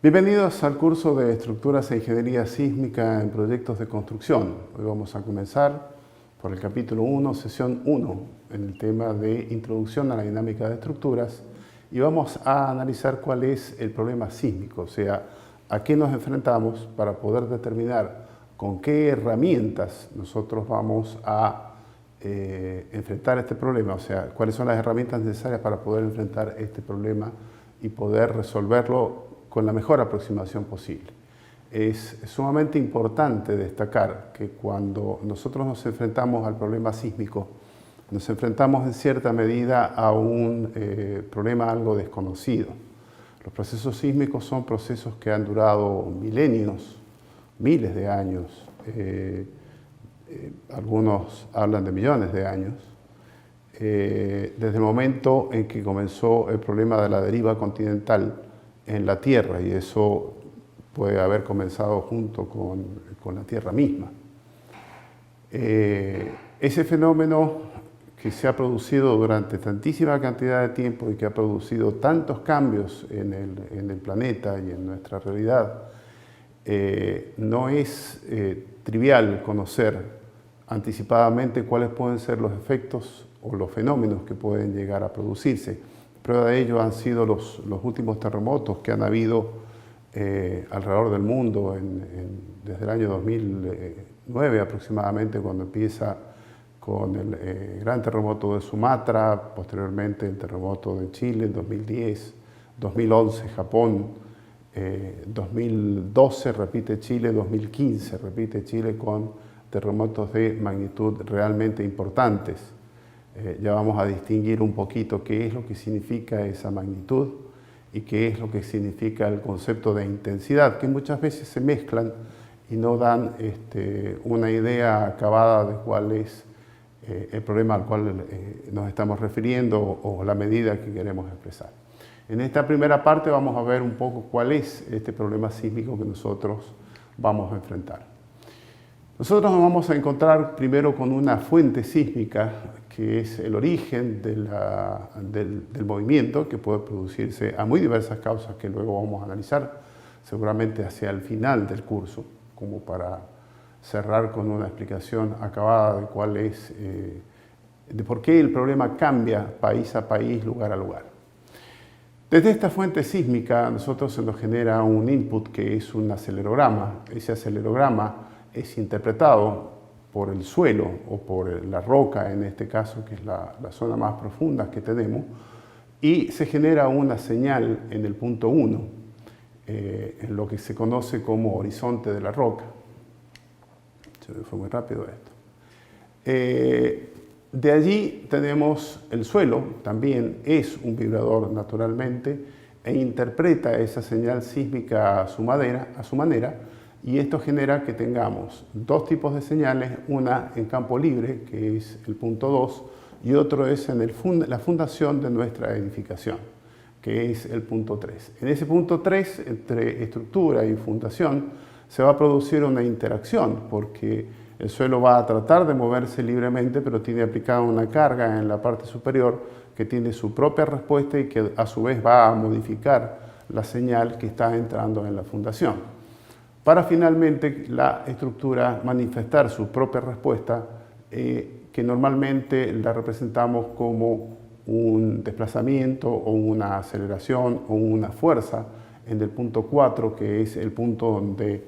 Bienvenidos al curso de Estructuras e Ingeniería Sísmica en Proyectos de Construcción. Hoy vamos a comenzar por el capítulo 1, sesión 1, en el tema de Introducción a la Dinámica de Estructuras, y vamos a analizar cuál es el problema sísmico, o sea, a qué nos enfrentamos para poder determinar con qué herramientas nosotros vamos a enfrentar este problema, o sea, cuáles son las herramientas necesarias para poder enfrentar este problema y poder resolverlo con la mejor aproximación posible. Es sumamente importante destacar que cuando nosotros nos enfrentamos al problema sísmico, nos enfrentamos en cierta medida a un problema algo desconocido. Los procesos sísmicos son procesos que han durado milenios, miles de años, algunos hablan de millones de años, desde el momento en que comenzó el problema de la deriva continental en la Tierra, y eso puede haber comenzado junto con la Tierra misma. Ese fenómeno que se ha producido durante tantísima cantidad de tiempo y que ha producido tantos cambios en el planeta y en nuestra realidad, no es trivial conocer anticipadamente cuáles pueden ser los efectos o los fenómenos que pueden llegar a producirse. Prueba de ello han sido los últimos terremotos que han habido alrededor del mundo desde el año 2009 aproximadamente, cuando empieza con el gran terremoto de Sumatra, posteriormente el terremoto de Chile en 2010, 2011 Japón, 2012 repite Chile, 2015 repite Chile con terremotos de magnitud realmente importantes. Ya vamos a distinguir un poquito qué es lo que significa esa magnitud y qué es lo que significa el concepto de intensidad, que muchas veces se mezclan y no dan una idea acabada de cuál es el problema al cual nos estamos refiriendo o la medida que queremos expresar. En esta primera parte vamos a ver un poco cuál es este problema sísmico que nosotros vamos a enfrentar. Nosotros nos vamos a encontrar primero con una fuente sísmica que es el origen del movimiento, que puede producirse a muy diversas causas que luego vamos a analizar, seguramente hacia el final del curso, como para cerrar con una explicación acabada de cuál es, de por qué el problema cambia país a país, lugar a lugar. Desde esta fuente sísmica a nosotros se nos genera un input que es un acelerograma. Ese acelerograma es interpretado por el suelo o por la roca, en este caso, que es la zona más profunda que tenemos, y se genera una señal en el punto 1, en lo que se conoce como horizonte de la roca. Se me fue muy rápido esto. De allí tenemos el suelo, también es un vibrador naturalmente, e interpreta esa señal sísmica a su manera, y esto genera que tengamos dos tipos de señales, una en campo libre, que es el punto 2, y otro es en la fundación de nuestra edificación, que es el punto 3. En ese punto 3, entre estructura y fundación, se va a producir una interacción, porque el suelo va a tratar de moverse libremente, pero tiene aplicada una carga en la parte superior que tiene su propia respuesta y que a su vez va a modificar la señal que está entrando en la fundación, para finalmente la estructura manifestar su propia respuesta, que normalmente la representamos como un desplazamiento o una aceleración o una fuerza en el punto 4, que es el punto donde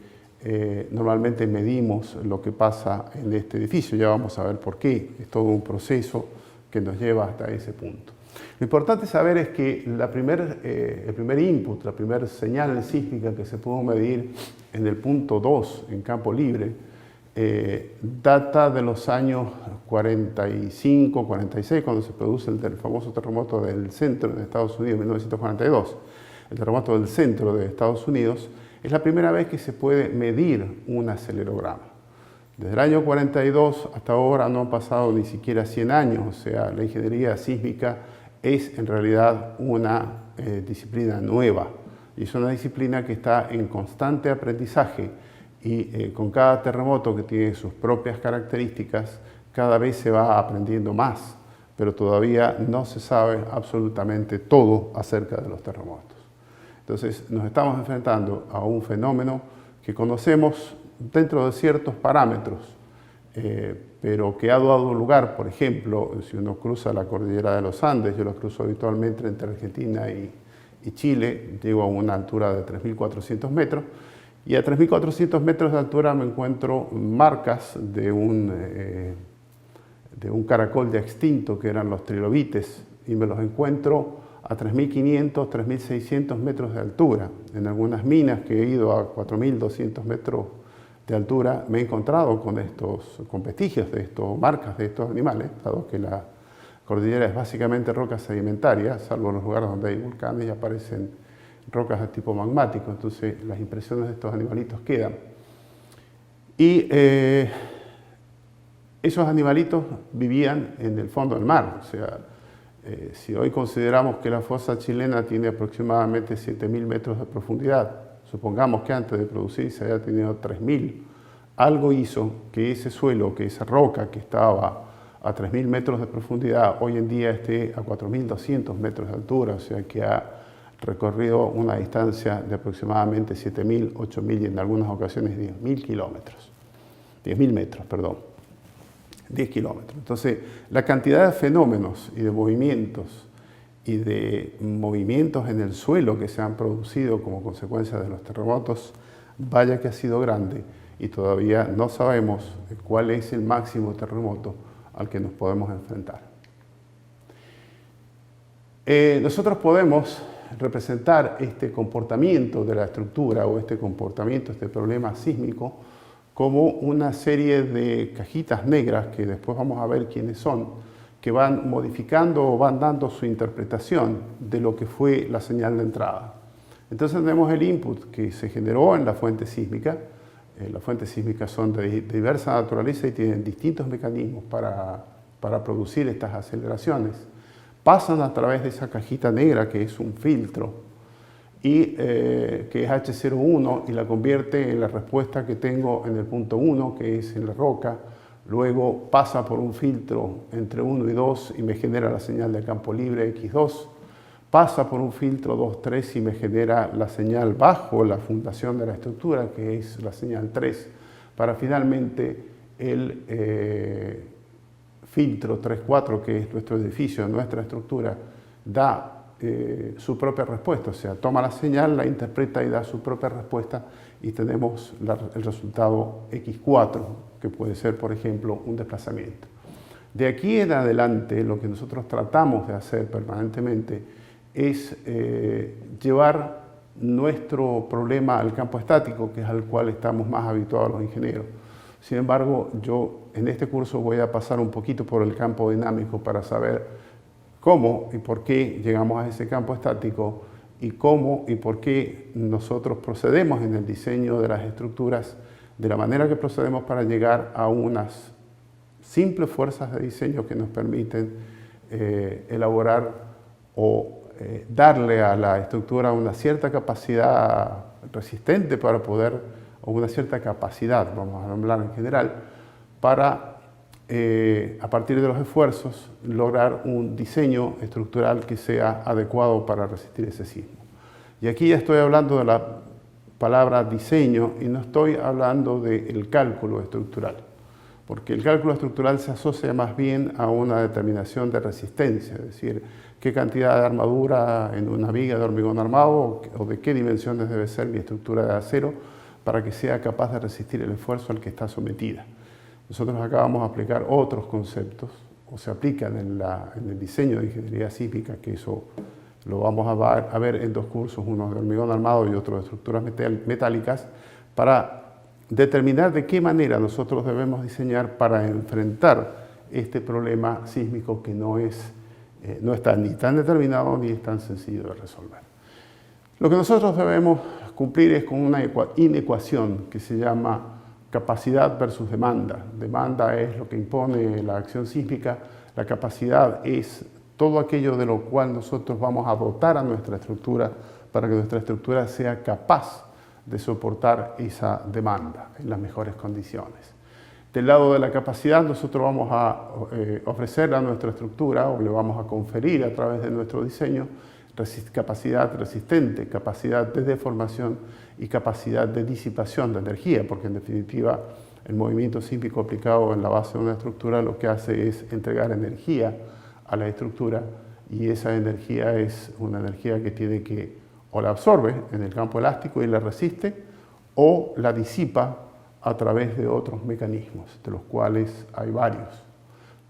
normalmente medimos lo que pasa en este edificio. Ya vamos a ver por qué, es todo un proceso que nos lleva hasta ese punto. Lo importante saber es que el primer input, la primera señal sísmica que se pudo medir en el punto 2, en campo libre, data de los años 45, 46, cuando se produce el famoso terremoto del centro de Estados Unidos, en 1942. El terremoto del centro de Estados Unidos es la primera vez que se puede medir un acelerograma. Desde el año 42 hasta ahora no han pasado ni siquiera 100 años, o sea, la ingeniería sísmica es en realidad una disciplina nueva, y es una disciplina que está en constante aprendizaje, y con cada terremoto que tiene sus propias características, cada vez se va aprendiendo más, pero todavía no se sabe absolutamente todo acerca de los terremotos. Entonces nos estamos enfrentando a un fenómeno que conocemos dentro de ciertos parámetros, pero que ha dado lugar, por ejemplo, si uno cruza la cordillera de los Andes, yo lo cruzo habitualmente entre Argentina y Chile, llego a una altura de 3.400 metros, y a 3.400 metros de altura me encuentro marcas de un caracol ya extinto, que eran los trilobites, y me los encuentro a 3.500, 3.600 metros de altura. En algunas minas que he ido a 4.200 metros de altura, me he encontrado con vestigios de estos, marcas de estos animales, dado que la cordillera es básicamente roca sedimentaria, salvo los lugares donde hay volcanes y aparecen rocas de tipo magmático, entonces las impresiones de estos animalitos quedan. Y esos animalitos vivían en el fondo del mar, o sea, si hoy consideramos que la fosa chilena tiene aproximadamente 7.000 metros de profundidad, supongamos que antes de producirse haya tenido 3.000, algo hizo que ese suelo, que esa roca que estaba a 3.000 metros de profundidad, hoy en día esté a 4.200 metros de altura, o sea que ha recorrido una distancia de aproximadamente 7.000, 8.000 y en algunas ocasiones 10.000 kilómetros. 10.000 metros, perdón. 10 kilómetros. Entonces, la cantidad de fenómenos y de movimientos en el suelo que se han producido como consecuencia de los terremotos, vaya que ha sido grande y todavía no sabemos cuál es el máximo terremoto al que nos podemos enfrentar. Nosotros podemos representar este comportamiento de la estructura o este comportamiento, este problema sísmico, como una serie de cajitas negras, que después vamos a ver quiénes son, que van modificando o van dando su interpretación de lo que fue la señal de entrada. Entonces tenemos el input que se generó en la fuente sísmica. Las fuentes sísmicas son de diversa naturaleza y tienen distintos mecanismos para producir estas aceleraciones. Pasan a través de esa cajita negra que es un filtro y que es H01 y la convierte en la respuesta que tengo en el punto 1, que es en la roca. Luego pasa por un filtro entre 1 y 2 y me genera la señal de campo libre X2. Pasa por un filtro 2, 3 y me genera la señal bajo la fundación de la estructura, que es la señal 3, para finalmente el filtro 3, 4, que es nuestro edificio, nuestra estructura, da su propia respuesta, o sea, toma la señal, la interpreta y da su propia respuesta y tenemos el resultado X4, que puede ser, por ejemplo, un desplazamiento. De aquí en adelante, lo que nosotros tratamos de hacer permanentemente es llevar nuestro problema al campo estático, que es al cual estamos más habituados los ingenieros. Sin embargo, yo en este curso voy a pasar un poquito por el campo dinámico para saber cómo y por qué llegamos a ese campo estático y cómo y por qué nosotros procedemos en el diseño de las estructuras de la manera que procedemos para llegar a unas simples fuerzas de diseño que nos permiten elaborar o darle a la estructura una cierta capacidad resistente para poder, o una cierta capacidad, vamos a hablar en general, para a partir de los esfuerzos, lograr un diseño estructural que sea adecuado para resistir ese sismo. Y aquí ya estoy hablando de la palabra diseño y no estoy hablando del cálculo estructural, porque el cálculo estructural se asocia más bien a una determinación de resistencia, es decir, qué cantidad de armadura en una viga de hormigón armado o de qué dimensiones debe ser mi estructura de acero para que sea capaz de resistir el esfuerzo al que está sometida. Nosotros acá vamos a aplicar otros conceptos, o se aplican en el diseño de ingeniería sísmica, que eso lo vamos a ver en dos cursos, uno de hormigón armado y otro de estructuras metálicas, para determinar de qué manera nosotros debemos diseñar para enfrentar este problema sísmico que no está ni tan determinado ni es tan sencillo de resolver. Lo que nosotros debemos cumplir es con una inecuación que se llama capacidad versus demanda. Demanda es lo que impone la acción sísmica, la capacidad es todo aquello de lo cual nosotros vamos a dotar a nuestra estructura para que nuestra estructura sea capaz de soportar esa demanda en las mejores condiciones. Del lado de la capacidad, nosotros vamos a ofrecer a nuestra estructura o le vamos a conferir a través de nuestro diseño capacidad resistente, capacidad de deformación y capacidad de disipación de energía, porque en definitiva el movimiento sísmico aplicado en la base de una estructura lo que hace es entregar energía a la estructura, y esa energía es una energía que tiene que o la absorbe en el campo elástico y la resiste, o la disipa a través de otros mecanismos, de los cuales hay varios.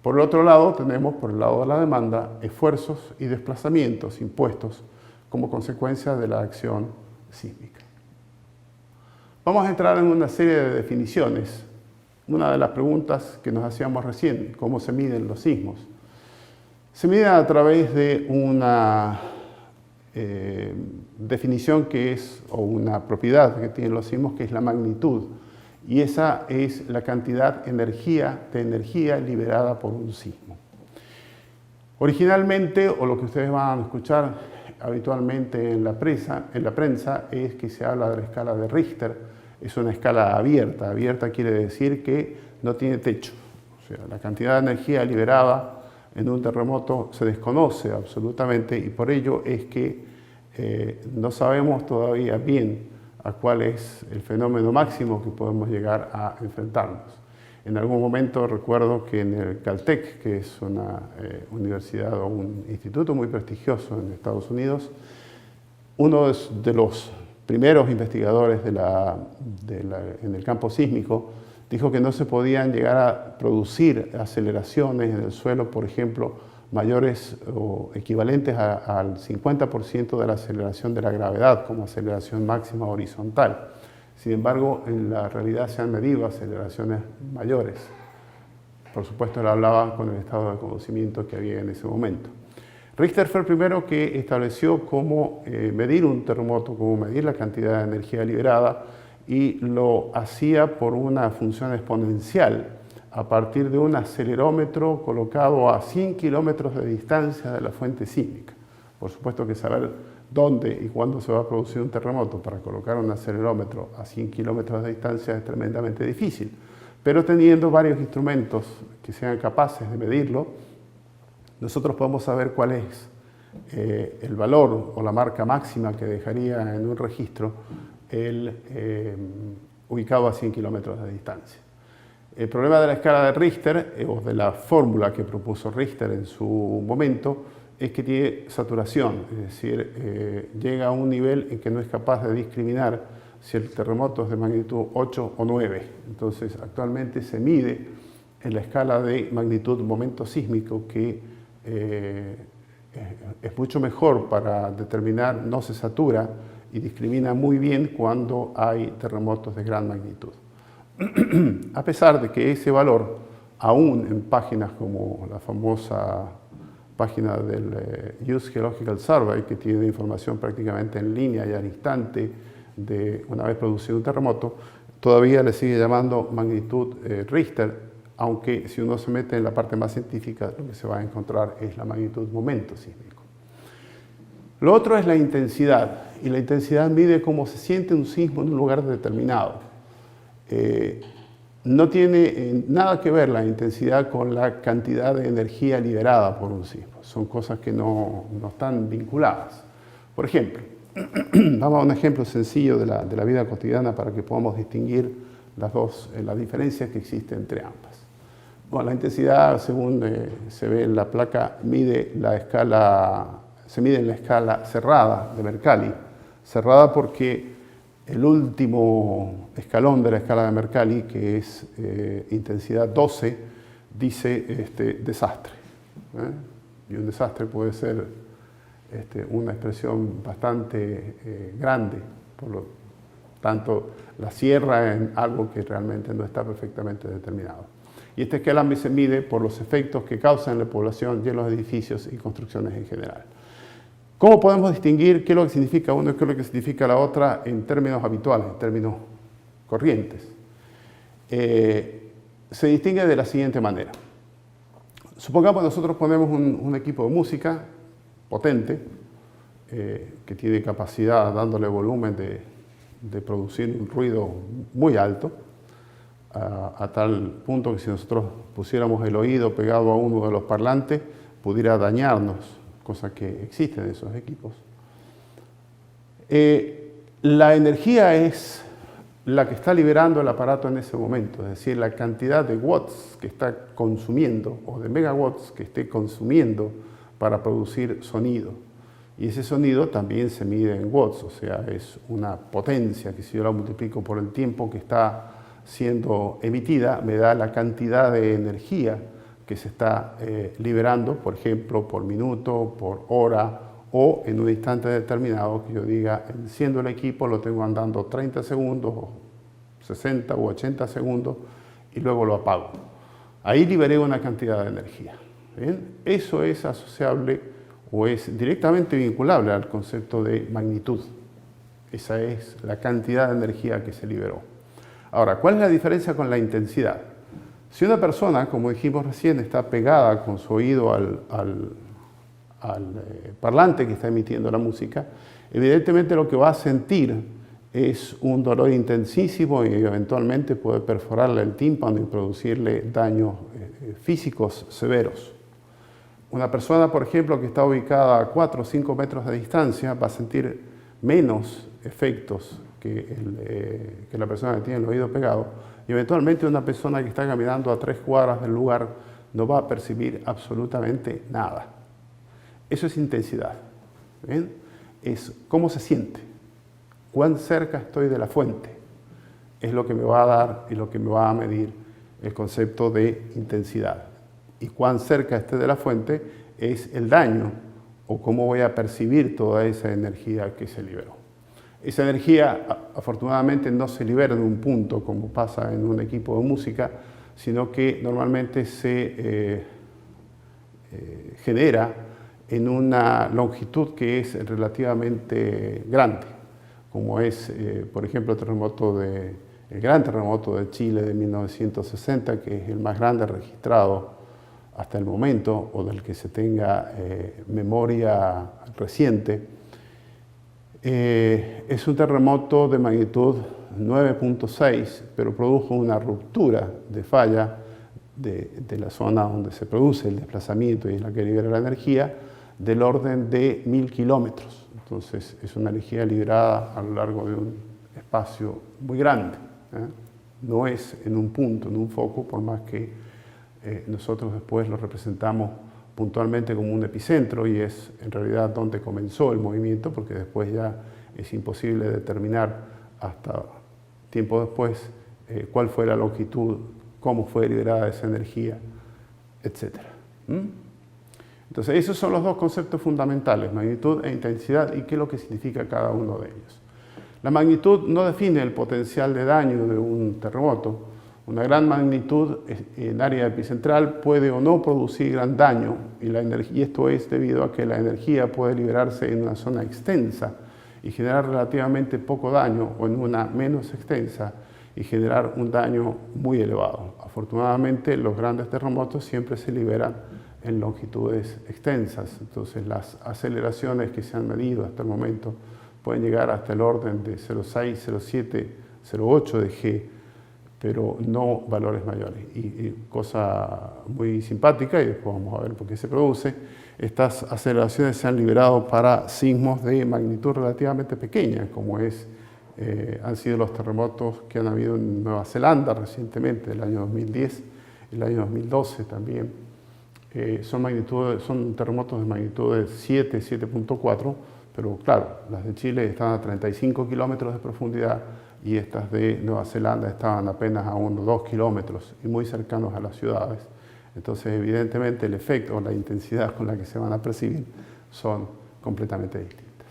Por el otro lado, tenemos por el lado de la demanda esfuerzos y desplazamientos impuestos como consecuencia de la acción sísmica. Vamos a entrar en una serie de definiciones. Una de las preguntas que nos hacíamos recién, ¿cómo se miden los sismos? Se miden a través de una definición que es, o una propiedad que tienen los sismos, que es la magnitud. Y esa es la cantidad de energía liberada por un sismo. Originalmente, o lo que ustedes van a escuchar habitualmente en la prensa, es que se habla de la escala de Richter. Es una escala abierta. Abierta quiere decir que no tiene techo. O sea, la cantidad de energía liberada en un terremoto se desconoce absolutamente, y por ello es que no sabemos todavía bien a cuál es el fenómeno máximo que podemos llegar a enfrentarnos. En algún momento recuerdo que en el Caltech, que es una universidad o un instituto muy prestigioso en Estados Unidos, uno de los primeros investigadores en el campo sísmico dijo que no se podían llegar a producir aceleraciones en el suelo, por ejemplo, mayores o equivalentes al 50% de la aceleración de la gravedad como aceleración máxima horizontal. Sin embargo, en la realidad se han medido aceleraciones mayores. Por supuesto, él hablaba con el estado de conocimiento que había en ese momento. Richter fue el primero que estableció cómo medir un terremoto, cómo medir la cantidad de energía liberada, y lo hacía por una función exponencial a partir de un acelerómetro colocado a 100 kilómetros de distancia de la fuente sísmica. Por supuesto que saber dónde y cuándo se va a producir un terremoto para colocar un acelerómetro a 100 kilómetros de distancia es tremendamente difícil, pero teniendo varios instrumentos que sean capaces de medirlo, nosotros podemos saber cuál es el valor o la marca máxima que dejaría en un registro ubicado a 100 kilómetros de distancia. El problema de la escala de Richter, o de la fórmula que propuso Richter en su momento, es que tiene saturación, es decir, llega a un nivel en que no es capaz de discriminar si el terremoto es de magnitud 8 o 9. Entonces, actualmente se mide en la escala de magnitud momento sísmico, que es mucho mejor para determinar, no se satura y discrimina muy bien cuando hay terremotos de gran magnitud. A pesar de que ese valor, aún en páginas como la famosa página del US Geological Survey, que tiene información prácticamente en línea y al instante de una vez producido un terremoto, todavía le sigue llamando magnitud Richter, aunque si uno se mete en la parte más científica, lo que se va a encontrar es la magnitud momento sísmico. Lo otro es la intensidad, y la intensidad mide cómo se siente un sismo en un lugar determinado. No tiene nada que ver la intensidad con la cantidad de energía liberada por un sismo. Son cosas que no están vinculadas. Por ejemplo, vamos a un ejemplo sencillo de la vida cotidiana para que podamos distinguir las diferencias que existen entre ambas. Bueno, la intensidad, según se ve en la placa, se mide en la escala cerrada de Mercalli. Cerrada porque el último escalón de la escala de Mercalli, que es intensidad 12, dice desastre. Y un desastre puede ser una expresión bastante grande, por lo tanto la cierra en algo que realmente no está perfectamente determinado. Y este escalón se mide por los efectos que causan en la población y en los edificios y construcciones en general. ¿Cómo podemos distinguir qué es lo que significa uno y qué es lo que significa la otra en términos habituales, en términos corrientes? Se distingue de la siguiente manera. Supongamos que nosotros ponemos un equipo de música potente, que tiene capacidad, dándole volumen, de producir un ruido muy alto, a tal punto que si nosotros pusiéramos el oído pegado a uno de los parlantes, pudiera dañarnos cosa que existe en esos equipos. La energía es la que está liberando el aparato en ese momento, es decir, la cantidad de watts que está consumiendo o de megawatts que esté consumiendo para producir sonido. Y ese sonido también se mide en watts, o sea, es una potencia que si yo la multiplico por el tiempo que está siendo emitida, me da la cantidad de energía que se está liberando, por ejemplo, por minuto, por hora, o en un instante determinado que yo diga, enciendo el equipo, lo tengo andando 30 segundos, o 60 u 80 segundos, y luego lo apago. Ahí liberé una cantidad de energía. ¿Bien? Eso es asociable o es directamente vinculable al concepto de magnitud. Esa es la cantidad de energía que se liberó. Ahora, ¿cuál es la diferencia con la intensidad? Si una persona, como dijimos recién, está pegada con su oído al parlante que está emitiendo la música, evidentemente lo que va a sentir es un dolor intensísimo y eventualmente puede perforarle el tímpano y producirle daños físicos severos. Una persona, por ejemplo, que está ubicada a 4 o 5 metros de distancia va a sentir menos efectos que la persona que tiene el oído pegado, y eventualmente una persona que está caminando a 3 cuadras del lugar no va a percibir absolutamente nada. Eso es intensidad. ¿Ven? Es cómo se siente, cuán cerca estoy de la fuente, es lo que me va a dar y lo que me va a medir el concepto de intensidad. Y cuán cerca esté de la fuente es el daño o cómo voy a percibir toda esa energía que se liberó. Esa energía afortunadamente no se libera en un punto como pasa en un equipo de música, sino que normalmente se genera en una longitud que es relativamente grande, como es, por ejemplo, el gran terremoto de Chile de 1960, que es el más grande registrado hasta el momento, o del que se tenga memoria reciente. Es un terremoto de magnitud 9.6, pero produjo una ruptura de falla de la zona donde se produce el desplazamiento y es la que libera la energía, del orden de 1000 kilómetros. Entonces es una energía liberada a lo largo de un espacio muy grande. No es en un punto, en un foco, por más que nosotros después lo representamos puntualmente como un epicentro y es en realidad donde comenzó el movimiento, porque después ya es imposible determinar hasta tiempo después cuál fue la longitud, cómo fue liberada esa energía, etc. Entonces esos son los dos conceptos fundamentales, magnitud e intensidad, y qué es lo que significa cada uno de ellos. La magnitud no define el potencial de daño de un terremoto. Una gran magnitud en área epicentral puede o no producir gran daño, y esto es debido a que la energía puede liberarse en una zona extensa y generar relativamente poco daño, o en una menos extensa y generar un daño muy elevado. Afortunadamente, los grandes terremotos siempre se liberan en longitudes extensas, entonces las aceleraciones que se han medido hasta el momento pueden llegar hasta el orden de 0,6, 0,7, 0,8 de G, pero no valores mayores. Y cosa muy simpática, y después vamos a ver por qué se produce, estas aceleraciones se han liberado para sismos de magnitud relativamente pequeña, como han sido los terremotos que han habido en Nueva Zelanda recientemente, el año 2010, el año 2012 también. Son terremotos de magnitud de 7, 7.4, pero claro, las de Chile están a 35 kilómetros de profundidad, y estas de Nueva Zelanda estaban apenas a 1 o 2 kilómetros y muy cercanos a las ciudades. Entonces, evidentemente, el efecto o la intensidad con la que se van a percibir son completamente distintas.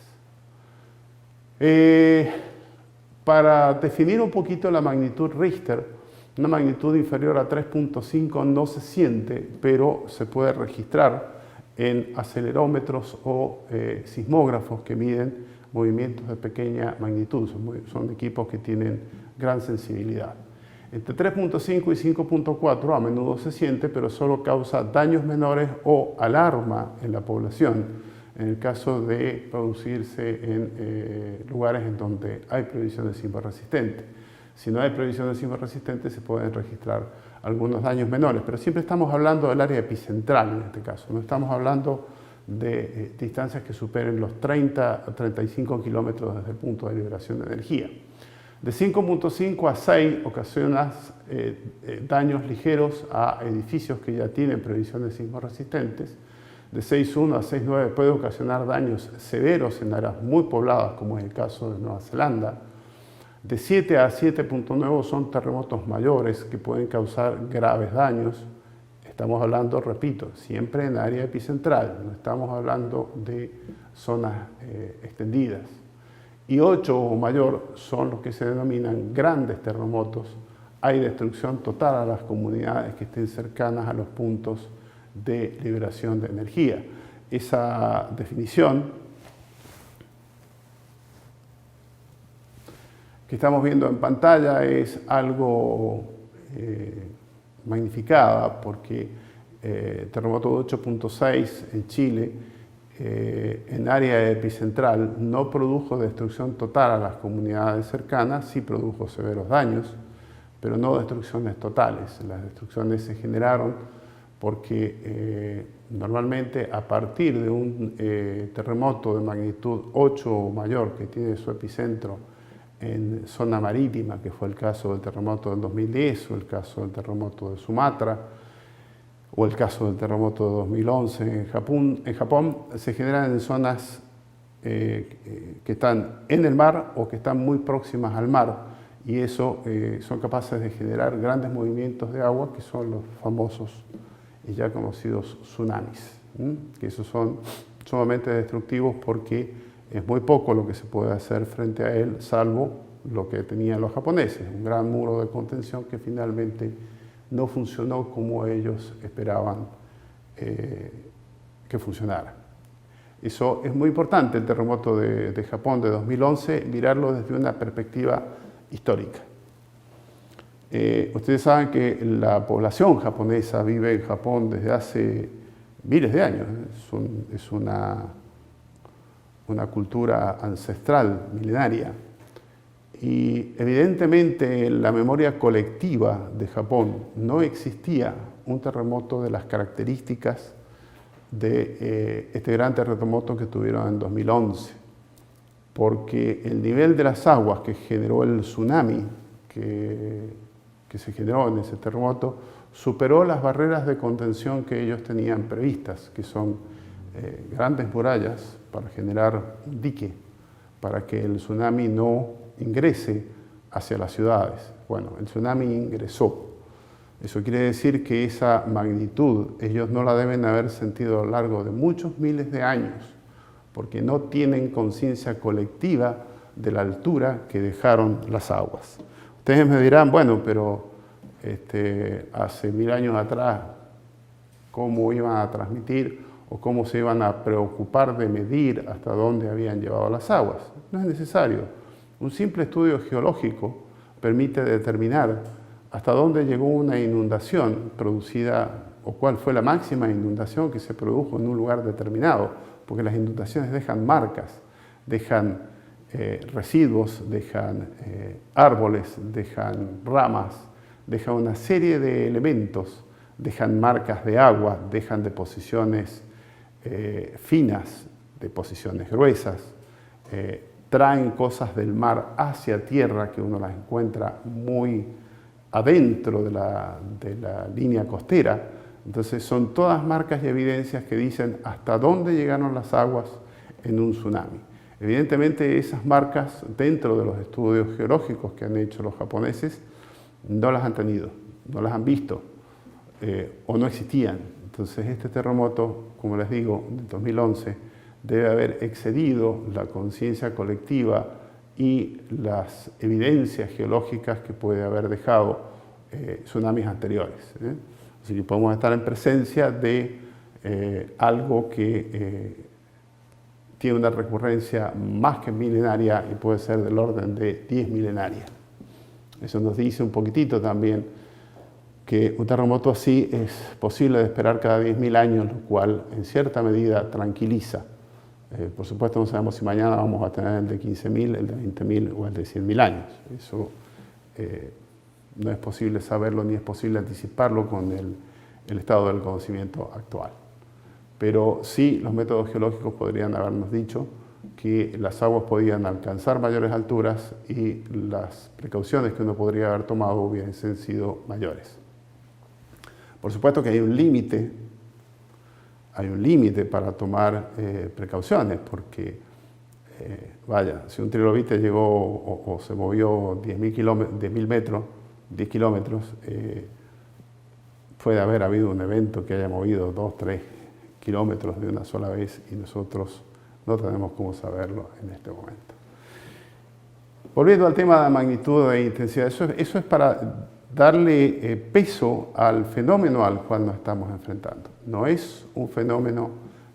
Para definir un poquito la magnitud Richter, una magnitud inferior a 3.5 no se siente, pero se puede registrar en acelerómetros o sismógrafos que miden movimientos de pequeña magnitud. Son equipos que tienen gran sensibilidad. Entre 3.5 y 5.4 a menudo se siente, pero solo causa daños menores o alarma en la población, en el caso de producirse en lugares en donde hay previsión de sismo resistente. Si no hay previsión de sismo resistente, se pueden registrar algunos daños menores, pero siempre estamos hablando del área epicentral en este caso, no estamos hablando de distancias que superen los 30 a 35 kilómetros desde el punto de liberación de energía. De 5.5 a 6 ocasiona daños ligeros a edificios que ya tienen previsiones sismo resistentes. De 6.1 a 6.9 puede ocasionar daños severos en áreas muy pobladas, como es el caso de Nueva Zelanda. De 7 a 7.9 son terremotos mayores que pueden causar graves daños. Estamos hablando, repito, siempre en área epicentral, no estamos hablando de zonas extendidas. Y 8 o mayor son los que se denominan grandes terremotos. Hay destrucción total a las comunidades que estén cercanas a los puntos de liberación de energía. Esa definición que estamos viendo en pantalla es algo magnificada porque terremoto de 8.6 en Chile en área epicentral no produjo destrucción total a las comunidades cercanas, sí produjo severos daños, pero no destrucciones totales. Las destrucciones se generaron porque normalmente a partir de un terremoto de magnitud 8 o mayor que tiene su epicentro en zona marítima, que fue el caso del terremoto del 2010 o el caso del terremoto de Sumatra, o el caso del terremoto de 2011 en Japón, se generan en zonas que están en el mar o que están muy próximas al mar, y eso son capaces de generar grandes movimientos de agua, que son los famosos y ya conocidos tsunamis, que esos son sumamente destructivos porque es muy poco lo que se puede hacer frente a él, salvo lo que tenían los japoneses, un gran muro de contención que finalmente no funcionó como ellos esperaban que funcionara. Eso es muy importante, el terremoto de Japón de 2011, mirarlo desde una perspectiva histórica. Ustedes saben que la población japonesa vive en Japón desde hace miles de años. Es una cultura ancestral, milenaria. Y evidentemente en la memoria colectiva de Japón no existía un terremoto de las características de este gran terremoto que tuvieron en 2011, porque el nivel de las aguas que generó el tsunami que se generó en ese terremoto superó las barreras de contención que ellos tenían previstas, que son grandes murallas para generar un dique, para que el tsunami no ingrese hacia las ciudades. Bueno, el tsunami ingresó. Eso quiere decir que esa magnitud ellos no la deben haber sentido a lo largo de muchos miles de años, porque no tienen conciencia colectiva de la altura que dejaron las aguas. Ustedes me dirán, bueno, pero hace 1000 años atrás, ¿cómo iban a transmitir o cómo se iban a preocupar de medir hasta dónde habían llevado las aguas? No es necesario. Un simple estudio geológico permite determinar hasta dónde llegó una inundación producida o cuál fue la máxima inundación que se produjo en un lugar determinado, porque las inundaciones dejan marcas, dejan residuos, dejan árboles, dejan ramas, dejan una serie de elementos, dejan marcas de agua, dejan deposiciones finas, deposiciones gruesas, traen cosas del mar hacia tierra que uno las encuentra muy adentro de la línea costera. Entonces son todas marcas y evidencias que dicen hasta dónde llegaron las aguas en un tsunami. Evidentemente esas marcas dentro de los estudios geológicos que han hecho los japoneses no las han tenido, no las han visto o no existían. Entonces este terremoto, como les digo, del 2011, debe haber excedido la conciencia colectiva y las evidencias geológicas que puede haber dejado tsunamis anteriores. Así que podemos estar en presencia de algo que tiene una recurrencia más que milenaria y puede ser del orden de 10 milenaria. Eso nos dice un poquitito también que un terremoto así es posible de esperar cada 10.000 años, lo cual en cierta medida tranquiliza. Por supuesto no sabemos si mañana vamos a tener el de 15.000, el de 20.000 o el de 100.000 años. Eso no es posible saberlo ni es posible anticiparlo con el estado del conocimiento actual. pero sí los métodos geológicos podrían habernos dicho que las aguas podían alcanzar mayores alturas y las precauciones que uno podría haber tomado hubiesen sido mayores. Por supuesto que hay un límite para tomar precauciones, porque vaya, si un trilobite llegó o se movió 10.000 metros, 10 kilómetros, puede haber habido un evento que haya movido 2, 3 kilómetros de una sola vez y nosotros no tenemos cómo saberlo en este momento. Volviendo al tema de magnitud e intensidad, eso es para darle peso al fenómeno al cual nos estamos enfrentando. No es un fenómeno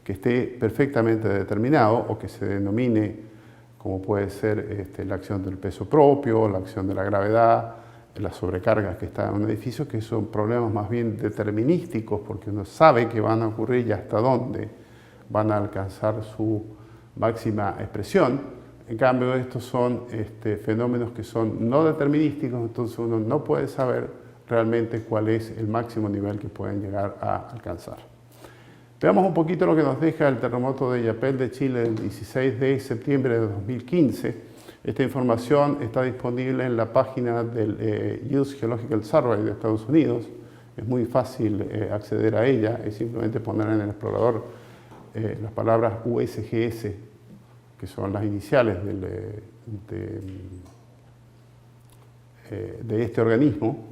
que esté perfectamente determinado o que se denomine como puede ser la acción del peso propio, la acción de la gravedad, las sobrecargas que están en un edificio, que son problemas más bien determinísticos porque uno sabe que van a ocurrir y hasta dónde van a alcanzar su máxima expresión. En cambio, estos son fenómenos que son no determinísticos, entonces uno no puede saber realmente cuál es el máximo nivel que pueden llegar a alcanzar. Veamos un poquito lo que nos deja el terremoto de Illapel de Chile el 16 de septiembre de 2015. Esta información está disponible en la página del US Geological Survey de Estados Unidos. Es muy fácil acceder a ella, es simplemente poner en el explorador las palabras USGS, que son las iniciales de este organismo.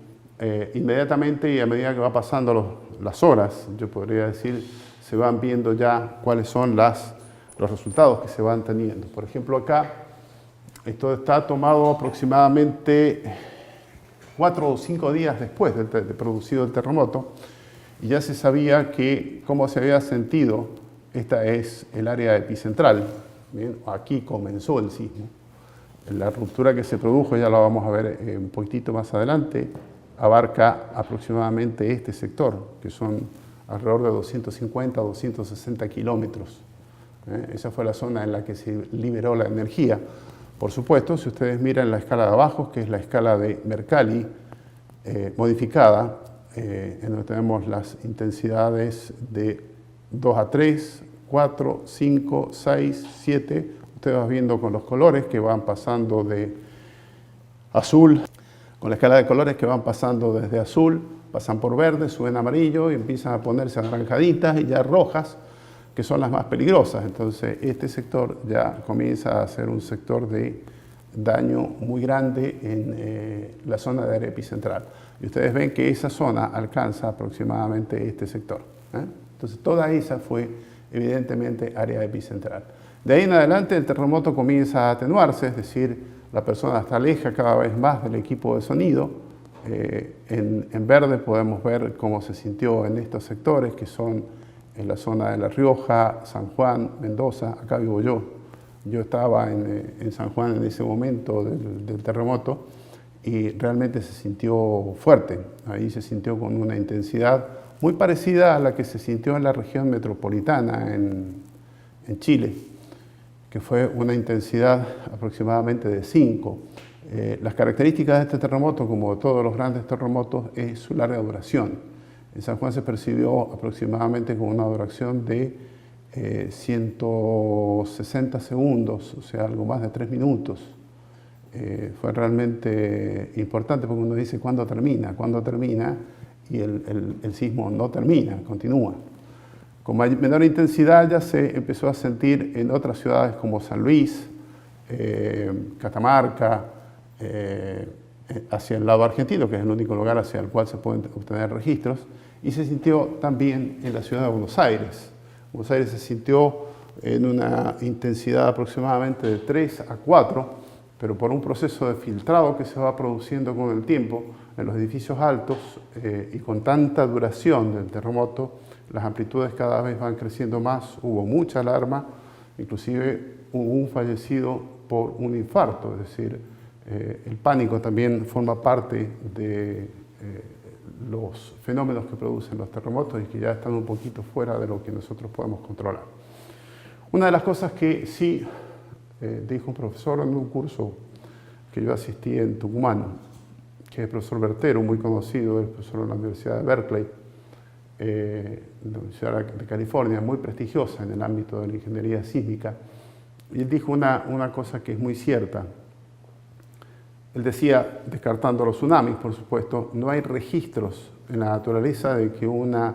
Inmediatamente y a medida que va pasando las horas, yo podría decir, se van viendo ya cuáles son los resultados que se van teniendo. Por ejemplo, acá, esto está tomado aproximadamente 4 o 5 días después de producido el terremoto, y ya se sabía cómo se había sentido. Esta es el área epicentral. Bien, aquí comenzó el sismo. La ruptura que se produjo, ya la vamos a ver un poquitito más adelante, abarca aproximadamente este sector, que son alrededor de 250 o 260 kilómetros. Esa fue la zona en la que se liberó la energía. Por supuesto, si ustedes miran la escala de abajo, que es la escala de Mercalli modificada, en donde tenemos las intensidades de 2 a 3, 4, 5, 6, 7. Ustedes van viendo con los colores que van pasando de azul, con la escala de colores que van pasando desde azul, pasan por verde, suben a amarillo y empiezan a ponerse anaranjaditas y ya rojas, que son las más peligrosas. Entonces, este sector ya comienza a ser un sector de daño muy grande en la zona de área epicentral. Y ustedes ven que esa zona alcanza aproximadamente este sector. Entonces, toda esa fue evidentemente área epicentral. De ahí en adelante el terremoto comienza a atenuarse, es decir, la persona se aleja cada vez más del equipo de sonido. En verde podemos ver cómo se sintió en estos sectores, que son en la zona de La Rioja, San Juan, Mendoza. Acá vivo yo. Yo estaba en San Juan en ese momento del terremoto y realmente se sintió fuerte. Ahí se sintió con una intensidad muy parecida a la que se sintió en la región metropolitana en Chile, que fue una intensidad aproximadamente de 5. Las características de este terremoto, como de todos los grandes terremotos, es su larga duración. En San Juan se percibió aproximadamente con una duración de 160 segundos, o sea, algo más de 3 minutos. Fue realmente importante porque uno dice, ¿cuándo termina? ¿Cuándo termina? Y el sismo no termina, continúa. Con menor intensidad ya se empezó a sentir en otras ciudades como San Luis, Catamarca, hacia el lado argentino, que es el único lugar hacia el cual se pueden obtener registros, y se sintió también en la ciudad de Buenos Aires. Buenos Aires se sintió en una intensidad aproximadamente de 3 a 4, pero por un proceso de filtrado que se va produciendo con el tiempo en los edificios altos y con tanta duración del terremoto, las amplitudes cada vez van creciendo más, hubo mucha alarma, inclusive hubo un fallecido por un infarto, es decir, el pánico también forma parte de los fenómenos que producen los terremotos y que ya están un poquito fuera de lo que nosotros podemos controlar. Una de las cosas que sí dijo un profesor en un curso que yo asistí en Tucumán, que es el profesor Bertero, muy conocido, es profesor en la Universidad de Berkeley, la Universidad de California, muy prestigiosa en el ámbito de la ingeniería sísmica, y él dijo una cosa que es muy cierta. Él decía, descartando los tsunamis, por supuesto, no hay registros en la naturaleza de que una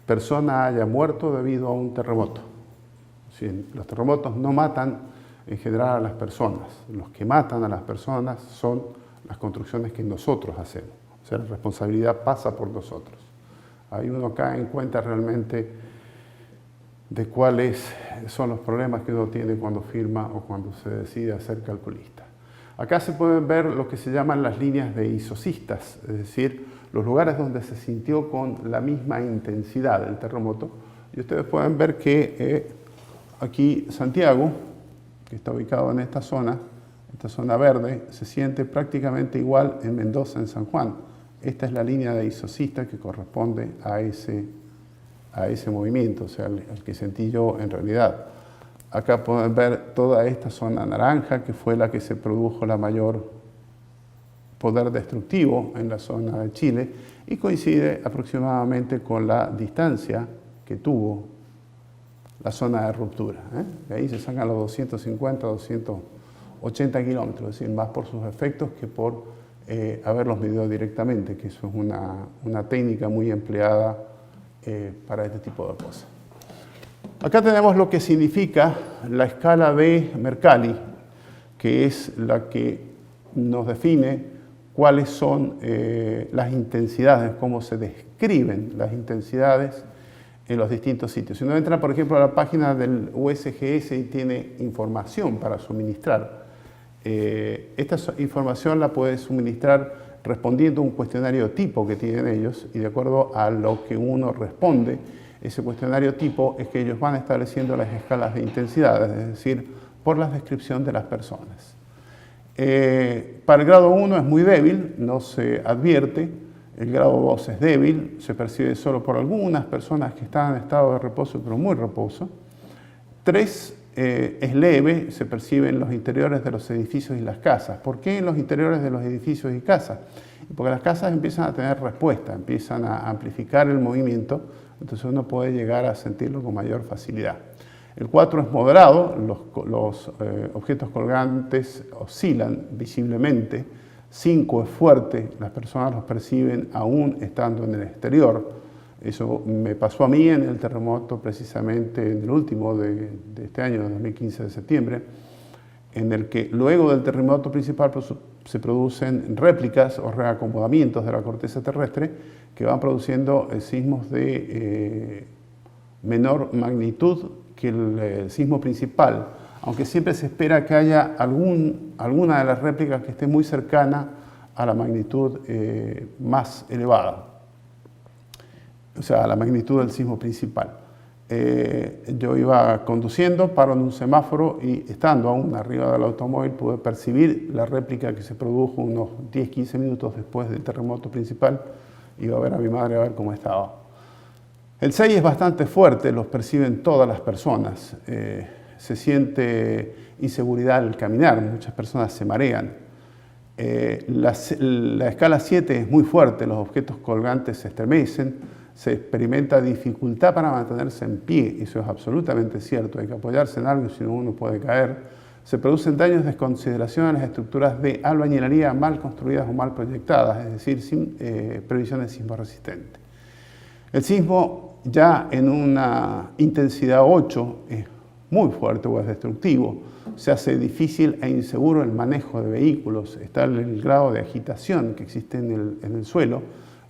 persona haya muerto debido a un terremoto. Sí, los terremotos no matan en general a las personas. Los que matan a las personas son las construcciones que nosotros hacemos. O sea, la responsabilidad pasa por nosotros. Ahí uno cae en cuenta realmente de cuáles son los problemas que uno tiene cuando firma o cuando se decide a ser calculista. Acá se pueden ver lo que se llaman las líneas de isocistas, es decir, los lugares donde se sintió con la misma intensidad el terremoto. Y ustedes pueden ver que aquí Santiago, que está ubicado en esta zona verde, se siente prácticamente igual en Mendoza, en San Juan. Esta es la línea de isocista que corresponde a ese movimiento, o sea, el que sentí yo en realidad. Acá pueden ver toda esta zona naranja, que fue la que se produjo la mayor poder destructivo en la zona de Chile, y coincide aproximadamente con la distancia que tuvo la zona de ruptura. De ahí se sacan los 250, 280 kilómetros, es decir, más por sus efectos que por haberlos medido directamente, que eso es una técnica muy empleada para este tipo de cosas. Acá tenemos lo que significa la escala de Mercalli, que es la que nos define cuáles son las intensidades, cómo se describen las intensidades en los distintos sitios. Si uno entra, por ejemplo, a la página del USGS y tiene información para suministrar, esta información la puede suministrar respondiendo a un cuestionario tipo que tienen ellos, y de acuerdo a lo que uno responde, ese cuestionario tipo es que ellos van estableciendo las escalas de intensidades, es decir, por la descripción de las personas. Para el grado 1 es muy débil, no se advierte. El grado 2 es débil, se percibe solo por algunas personas que están en estado de reposo, pero muy reposo. 3 es leve, se percibe en los interiores de los edificios y las casas. ¿Por qué en los interiores de los edificios y casas? Porque las casas empiezan a tener respuesta, empiezan a amplificar el movimiento, entonces uno puede llegar a sentirlo con mayor facilidad. El 4 es moderado, los objetos colgantes oscilan visiblemente. 5 es fuerte, las personas los perciben aún estando en el exterior. Eso me pasó a mí en el terremoto precisamente en el último de este año, de 2015 de septiembre, en el que luego del terremoto principal se producen réplicas o reacomodamientos de la corteza terrestre que van produciendo sismos de menor magnitud que el sismo principal, aunque siempre se espera que haya alguna de las réplicas que esté muy cercana a la magnitud más elevada, o sea, a la magnitud del sismo principal. Yo iba conduciendo, paro en un semáforo y estando aún arriba del automóvil pude percibir la réplica que se produjo unos 10-15 minutos después del terremoto principal. Iba a ver a mi madre a ver cómo estaba. El 6 es bastante fuerte, los perciben todas las personas. Se siente inseguridad al caminar, muchas personas se marean. La escala 7 es muy fuerte, los objetos colgantes se estremecen, se experimenta dificultad para mantenerse en pie, eso es absolutamente cierto, hay que apoyarse en algo, si no uno puede caer. Se producen daños de desconsideración a las estructuras de albañilería mal construidas o mal proyectadas, es decir, sin previsiones sismorresistentes. El sismo ya en una intensidad 8 es muy fuerte o es destructivo, se hace difícil e inseguro el manejo de vehículos, está el grado de agitación que existe en el suelo,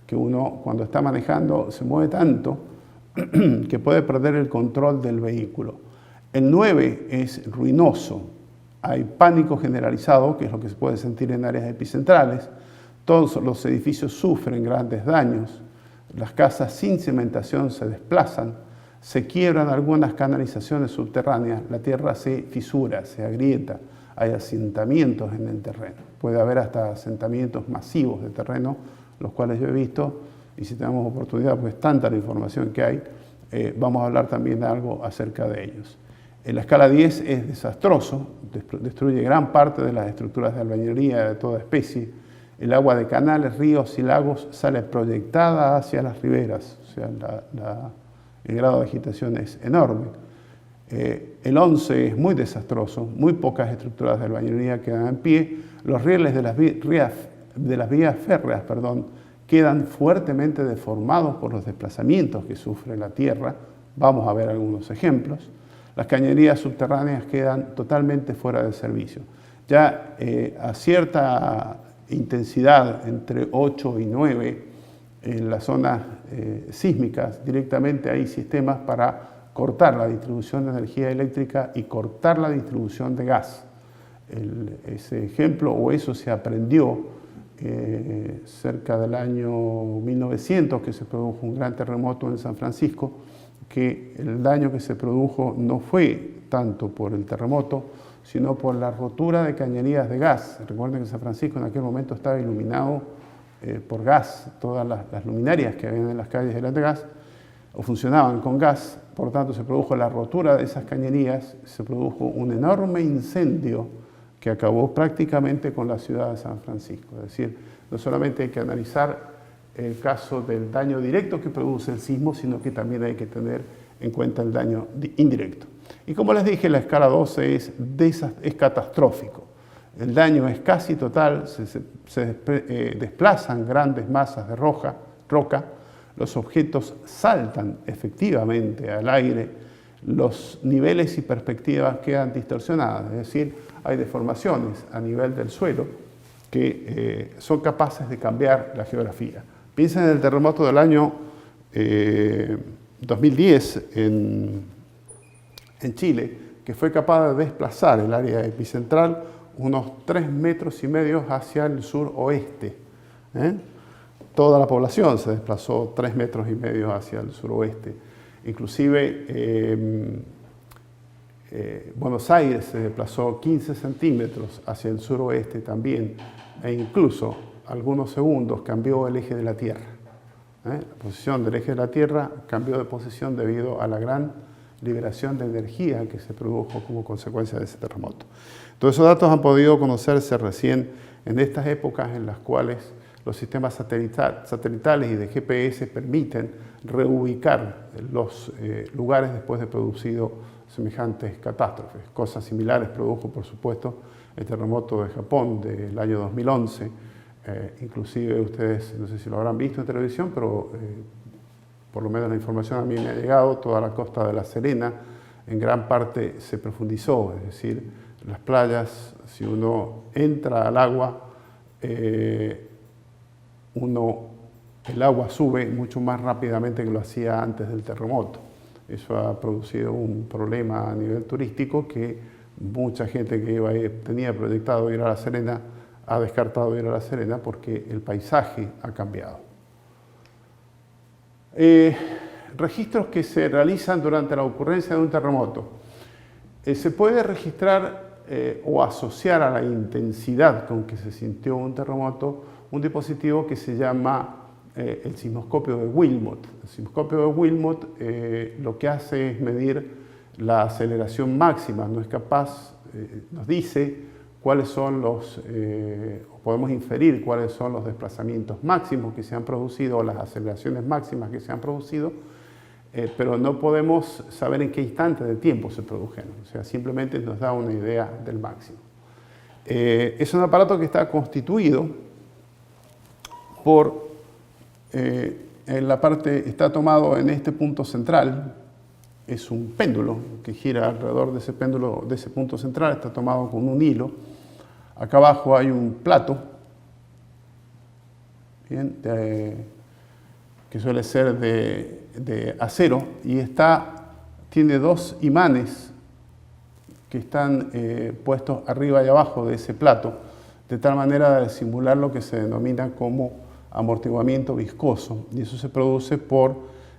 que uno cuando está manejando se mueve tanto que puede perder el control del vehículo. El 9 es ruinoso, hay pánico generalizado, que es lo que se puede sentir en áreas epicentrales, todos los edificios sufren grandes daños, las casas sin cimentación se desplazan, se quiebran algunas canalizaciones subterráneas, la tierra se fisura, se agrieta, hay asentamientos en el terreno, puede haber hasta asentamientos masivos de terreno, los cuales yo he visto, y si tenemos oportunidad, pues tanta la información que hay, vamos a hablar también de algo acerca de ellos. En la escala 10 es desastroso, destruye gran parte de las estructuras de albañilería de toda especie, el agua de canales, ríos y lagos sale proyectada hacia las riberas, o sea, el grado de agitación es enorme. El 11 es muy desastroso, muy pocas estructuras de albañilería quedan en pie, los rieles de las vías férreas quedan fuertemente deformados por los desplazamientos que sufre la tierra, vamos a ver algunos ejemplos. Las cañerías subterráneas quedan totalmente fuera de servicio. Ya a cierta intensidad, entre 8 y 9, en las zonas sísmicas, directamente hay sistemas para cortar la distribución de energía eléctrica y cortar la distribución de gas. Ese ejemplo, o eso se aprendió cerca del año 1900, que se produjo un gran terremoto en San Francisco, que el daño que se produjo no fue tanto por el terremoto, sino por la rotura de cañerías de gas. Recuerden que San Francisco en aquel momento estaba iluminado por gas, todas las luminarias que habían en las calles eran de gas, o funcionaban con gas, por tanto se produjo la rotura de esas cañerías, se produjo un enorme incendio que acabó prácticamente con la ciudad de San Francisco. Es decir, no solamente hay que analizar el caso del daño directo que produce el sismo, sino que también hay que tener en cuenta el daño indirecto. Y como les dije, la escala 12 es catastrófico. El daño es casi total, se desplazan grandes masas de roca, los objetos saltan efectivamente al aire, los niveles y perspectivas quedan distorsionadas, es decir, hay deformaciones a nivel del suelo que son capaces de cambiar la geografía. Piensen en el terremoto del año 2010 en Chile, que fue capaz de desplazar el área epicentral unos 3,5 metros hacia el suroeste. Toda la población se desplazó 3,5 metros hacia el suroeste. Inclusive Buenos Aires se desplazó 15 centímetros hacia el suroeste también, e incluso algunos segundos cambió el eje de la Tierra. La posición del eje de la Tierra cambió de posición debido a la gran liberación de energía que se produjo como consecuencia de ese terremoto. Todos esos datos han podido conocerse recién en estas épocas en las cuales los sistemas satelitales y de GPS permiten reubicar los lugares después de producido semejantes catástrofes. Cosas similares produjo, por supuesto, el terremoto de Japón del año 2011. Inclusive ustedes, no sé si lo habrán visto en televisión, pero por lo menos la información a mí me ha llegado, toda la costa de La Serena en gran parte se profundizó, es decir, las playas, si uno entra al agua, el agua sube mucho más rápidamente que lo hacía antes del terremoto. Eso ha producido un problema a nivel turístico que mucha gente que tenía proyectado ir a La Serena ha descartado ir a La Serena porque el paisaje ha cambiado. Registros que se realizan durante la ocurrencia de un terremoto. Se puede registrar o asociar a la intensidad con que se sintió un terremoto un dispositivo que se llama el sismoscopio de Wilmot. El sismoscopio de Wilmot lo que hace es medir la aceleración máxima, no es capaz, nos dice cuáles son podemos inferir cuáles son los desplazamientos máximos que se han producido o las aceleraciones máximas que se han producido, pero no podemos saber en qué instante de tiempo se produjeron, o sea, simplemente nos da una idea del máximo. Es un aparato que está constituido por, en la parte, está tomado en este punto central, es un péndulo que gira alrededor de ese péndulo, de ese punto central, está tomado con un hilo. Acá abajo hay un plato, bien, que suele ser de acero, y tiene dos imanes que están puestos arriba y abajo de ese plato, de tal manera de simular lo que se denomina como amortiguamiento viscoso, y eso se produce por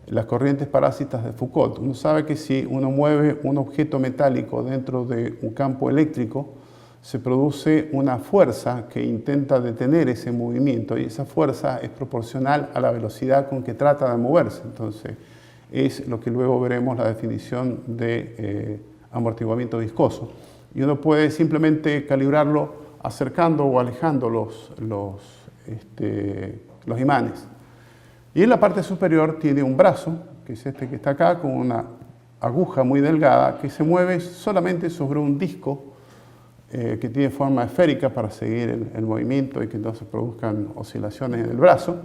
las corrientes parásitas de Foucault. Uno sabe que si uno mueve un objeto metálico dentro de un campo eléctrico, se produce una fuerza que intenta detener ese movimiento, y esa fuerza es proporcional a la velocidad con que trata de moverse. Entonces, es lo que luego veremos la definición de amortiguamiento viscoso. Y uno puede simplemente calibrarlo acercando o alejando los los imanes. Y en la parte superior tiene un brazo, que es este que está acá, con una aguja muy delgada que se mueve solamente sobre un disco que tiene forma esférica para seguir el movimiento y que entonces produzcan oscilaciones en el brazo,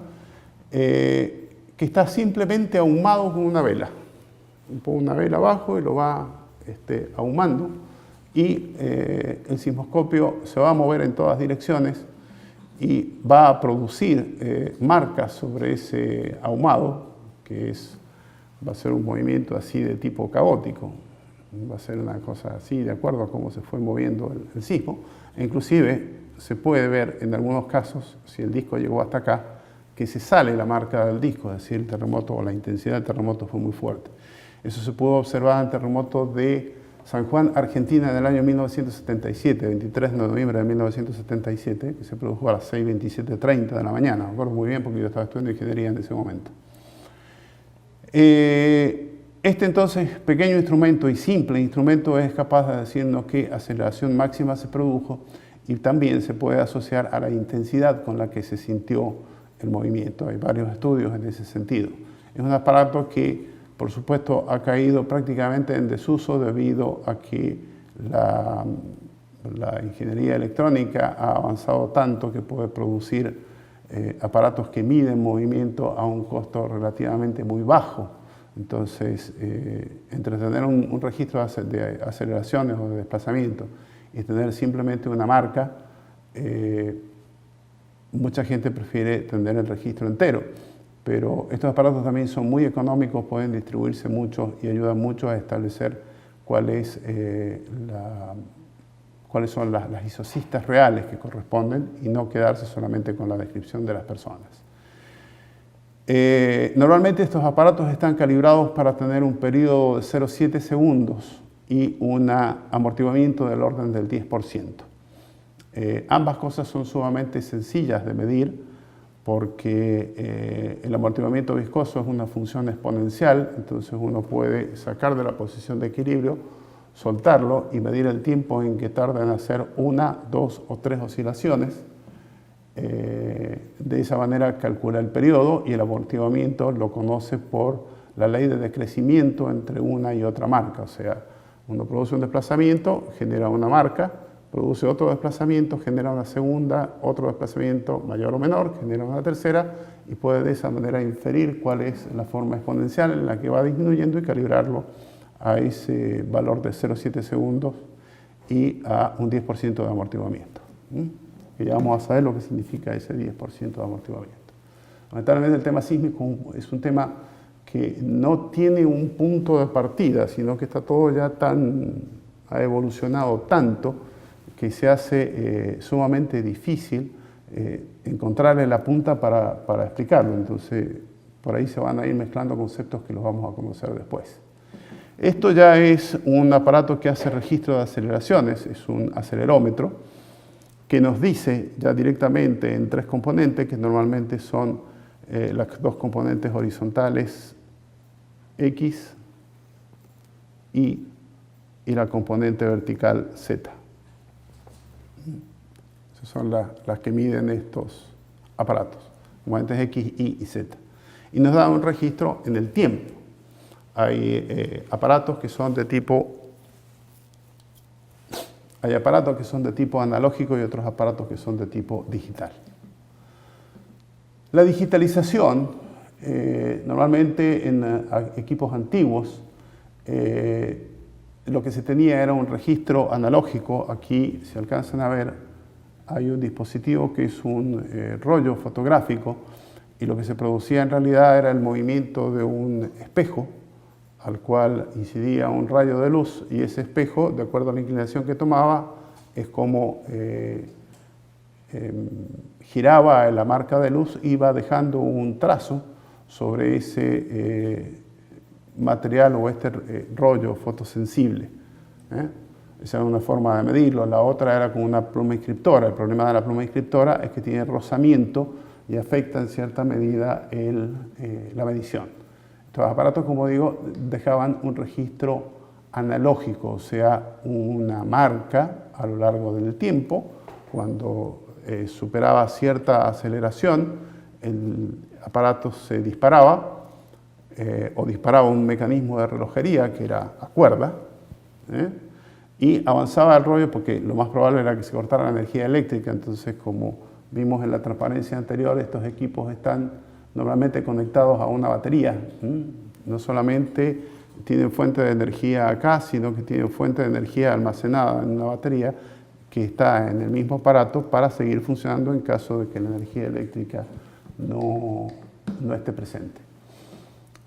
que está simplemente ahumado con una vela. Pone una vela abajo y lo va ahumando, y el sismoscopio se va a mover en todas direcciones y va a producir marcas sobre ese ahumado, que va a ser un movimiento así de tipo caótico. Va a ser una cosa así, de acuerdo a cómo se fue moviendo el sismo. E inclusive se puede ver en algunos casos, si el disco llegó hasta acá, que se sale la marca del disco, es decir, el terremoto o la intensidad del terremoto fue muy fuerte. Eso se pudo observar en el terremoto de San Juan, Argentina, en el año 1977, 23 de noviembre de 1977, que se produjo a las 6:27:30 de la mañana. Me acuerdo muy bien porque yo estaba estudiando ingeniería en ese momento. Entonces pequeño instrumento y simple instrumento es capaz de decirnos qué aceleración máxima se produjo, y también se puede asociar a la intensidad con la que se sintió el movimiento. Hay varios estudios en ese sentido. Es un aparato que, por supuesto, ha caído prácticamente en desuso debido a que la ingeniería electrónica ha avanzado tanto que puede producir aparatos que miden movimiento a un costo relativamente muy bajo. Entonces, entre tener un registro de aceleraciones o de desplazamiento y tener simplemente una marca, mucha gente prefiere tener el registro entero. Pero estos aparatos también son muy económicos, pueden distribuirse mucho y ayudan mucho a establecer cuáles son las isocistas reales que corresponden, y no quedarse solamente con la descripción de las personas. Normalmente estos aparatos están calibrados para tener un periodo de 0,7 segundos y un amortiguamiento del orden del 10%. Ambas cosas son sumamente sencillas de medir, porque el amortiguamiento viscoso es una función exponencial, entonces uno puede sacar de la posición de equilibrio, soltarlo y medir el tiempo en que tarda en hacer 1, 2 o 3 oscilaciones. De esa manera calcula el periodo, y el amortiguamiento lo conoce por la ley de decrecimiento entre una y otra marca. O sea, uno produce un desplazamiento, genera una marca, produce otro desplazamiento, genera una segunda, otro desplazamiento mayor o menor, genera una tercera, y puede de esa manera inferir cuál es la forma exponencial en la que va disminuyendo y calibrarlo a ese valor de 0,7 segundos y a un 10% de amortiguamiento. Y ya vamos a saber lo que significa ese 10% de amortiguamiento. Lamentablemente el tema sísmico es un tema que no tiene un punto de partida, sino que está todo ya ha evolucionado tanto que se hace sumamente difícil encontrarle la punta para explicarlo. Entonces, por ahí se van a ir mezclando conceptos que los vamos a conocer después. Esto ya es un aparato que hace registro de aceleraciones, es un acelerómetro, que nos dice ya directamente en 3 componentes, que normalmente son las 2 componentes horizontales X, Y, y la componente vertical Z. Esas son las que miden estos aparatos, componentes X, Y y Z. Y nos da un registro en el tiempo. Hay aparatos que son de tipo analógico y otros aparatos que son de tipo digital. La digitalización, normalmente en equipos antiguos, lo que se tenía era un registro analógico. Aquí, si alcanzan a ver, hay un dispositivo que es un rollo fotográfico, y lo que se producía en realidad era el movimiento de un espejo al cual incidía un rayo de luz, y ese espejo, de acuerdo a la inclinación que tomaba, es como giraba la marca de luz, iba dejando un trazo sobre ese material o rollo fotosensible. Esa era una forma de medirlo. La otra era con una pluma inscriptora. El problema de la pluma inscriptora es que tiene rozamiento y afecta en cierta medida la medición. Estos aparatos, como digo, dejaban un registro analógico, o sea, una marca a lo largo del tiempo, cuando superaba cierta aceleración, el aparato se disparaba, o disparaba un mecanismo de relojería que era a cuerda, y avanzaba el rollo porque lo más probable era que se cortara la energía eléctrica. Entonces, como vimos en la transparencia anterior, estos equipos están normalmente conectados a una batería. No solamente tienen fuente de energía acá, sino que tienen fuente de energía almacenada en una batería que está en el mismo aparato para seguir funcionando en caso de que la energía eléctrica no esté presente.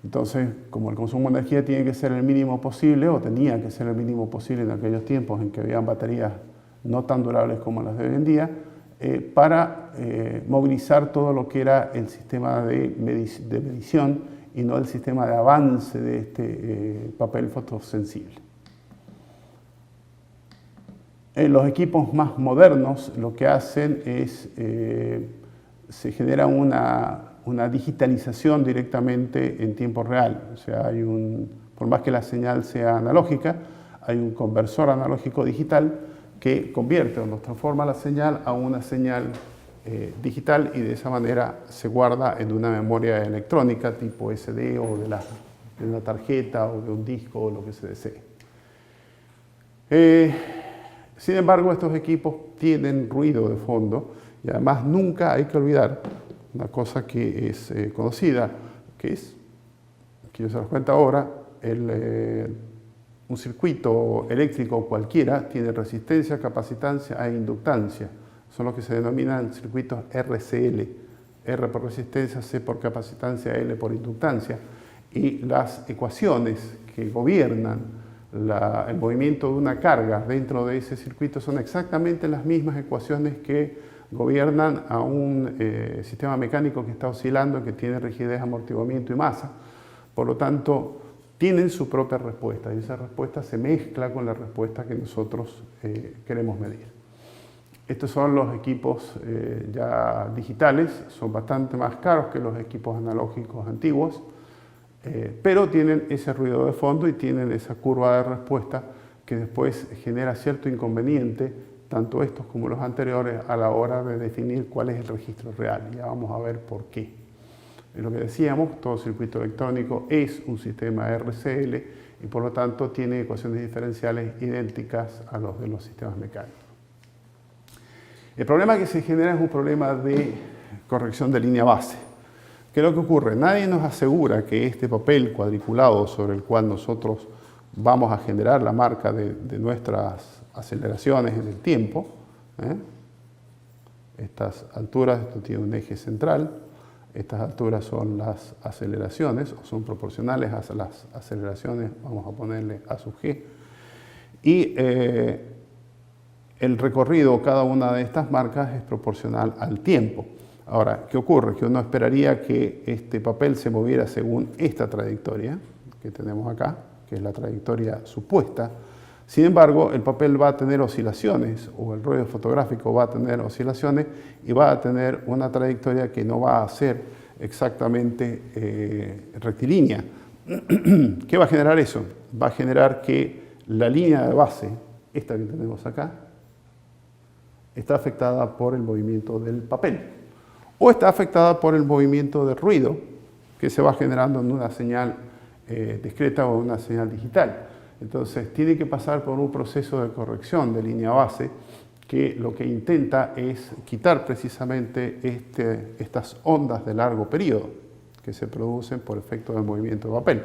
Entonces, como el consumo de energía tiene que ser el mínimo posible, o tenía que ser el mínimo posible en aquellos tiempos en que habían baterías no tan durables como las de hoy en día, para movilizar todo lo que era el sistema de medición y no el sistema de avance de este papel fotosensible. Los equipos más modernos lo que hacen es, se genera una digitalización directamente en tiempo real. O sea, por más que la señal sea analógica, hay un conversor analógico digital que convierte o nos transforma la señal a una señal digital, y de esa manera se guarda en una memoria electrónica tipo SD o de una tarjeta o de un disco o lo que se desee. Sin embargo, estos equipos tienen ruido de fondo, y además nunca hay que olvidar una cosa que es conocida, que yo se los cuento ahora, un circuito eléctrico cualquiera tiene resistencia, capacitancia e inductancia. Son los que se denominan circuitos RCL. R por resistencia, C por capacitancia, L por inductancia. Y las ecuaciones que gobiernan el movimiento de una carga dentro de ese circuito son exactamente las mismas ecuaciones que gobiernan a un sistema mecánico que está oscilando, que tiene rigidez, amortiguamiento y masa. Por lo tanto, tienen su propia respuesta, y esa respuesta se mezcla con la respuesta que nosotros queremos medir. Estos son los equipos ya digitales, son bastante más caros que los equipos analógicos antiguos, pero tienen ese ruido de fondo y tienen esa curva de respuesta que después genera cierto inconveniente, tanto estos como los anteriores, a la hora de definir cuál es el registro real. Ya vamos a ver por qué. Es lo que decíamos, todo circuito electrónico es un sistema RCL y por lo tanto tiene ecuaciones diferenciales idénticas a los de los sistemas mecánicos. El problema que se genera es un problema de corrección de línea base. ¿Qué es lo que ocurre? Nadie nos asegura que este papel cuadriculado sobre el cual nosotros vamos a generar la marca de nuestras aceleraciones en el tiempo, estas alturas, esto tiene un eje central, estas alturas son las aceleraciones, o son proporcionales a las aceleraciones, vamos a ponerle A sub G, y el recorrido, cada una de estas marcas, es proporcional al tiempo. Ahora, ¿qué ocurre? Que uno esperaría que este papel se moviera según esta trayectoria que tenemos acá, que es la trayectoria supuesta. Sin embargo, el papel va a tener oscilaciones, o el rollo fotográfico va a tener oscilaciones, y va a tener una trayectoria que no va a ser exactamente rectilínea. ¿Qué va a generar eso? Va a generar que la línea de base, esta que tenemos acá, está afectada por el movimiento del papel, o está afectada por el movimiento de ruido que se va generando en una señal discreta o una señal digital. Entonces, tiene que pasar por un proceso de corrección de línea base que lo que intenta es quitar precisamente estas ondas de largo periodo que se producen por efecto del movimiento de papel.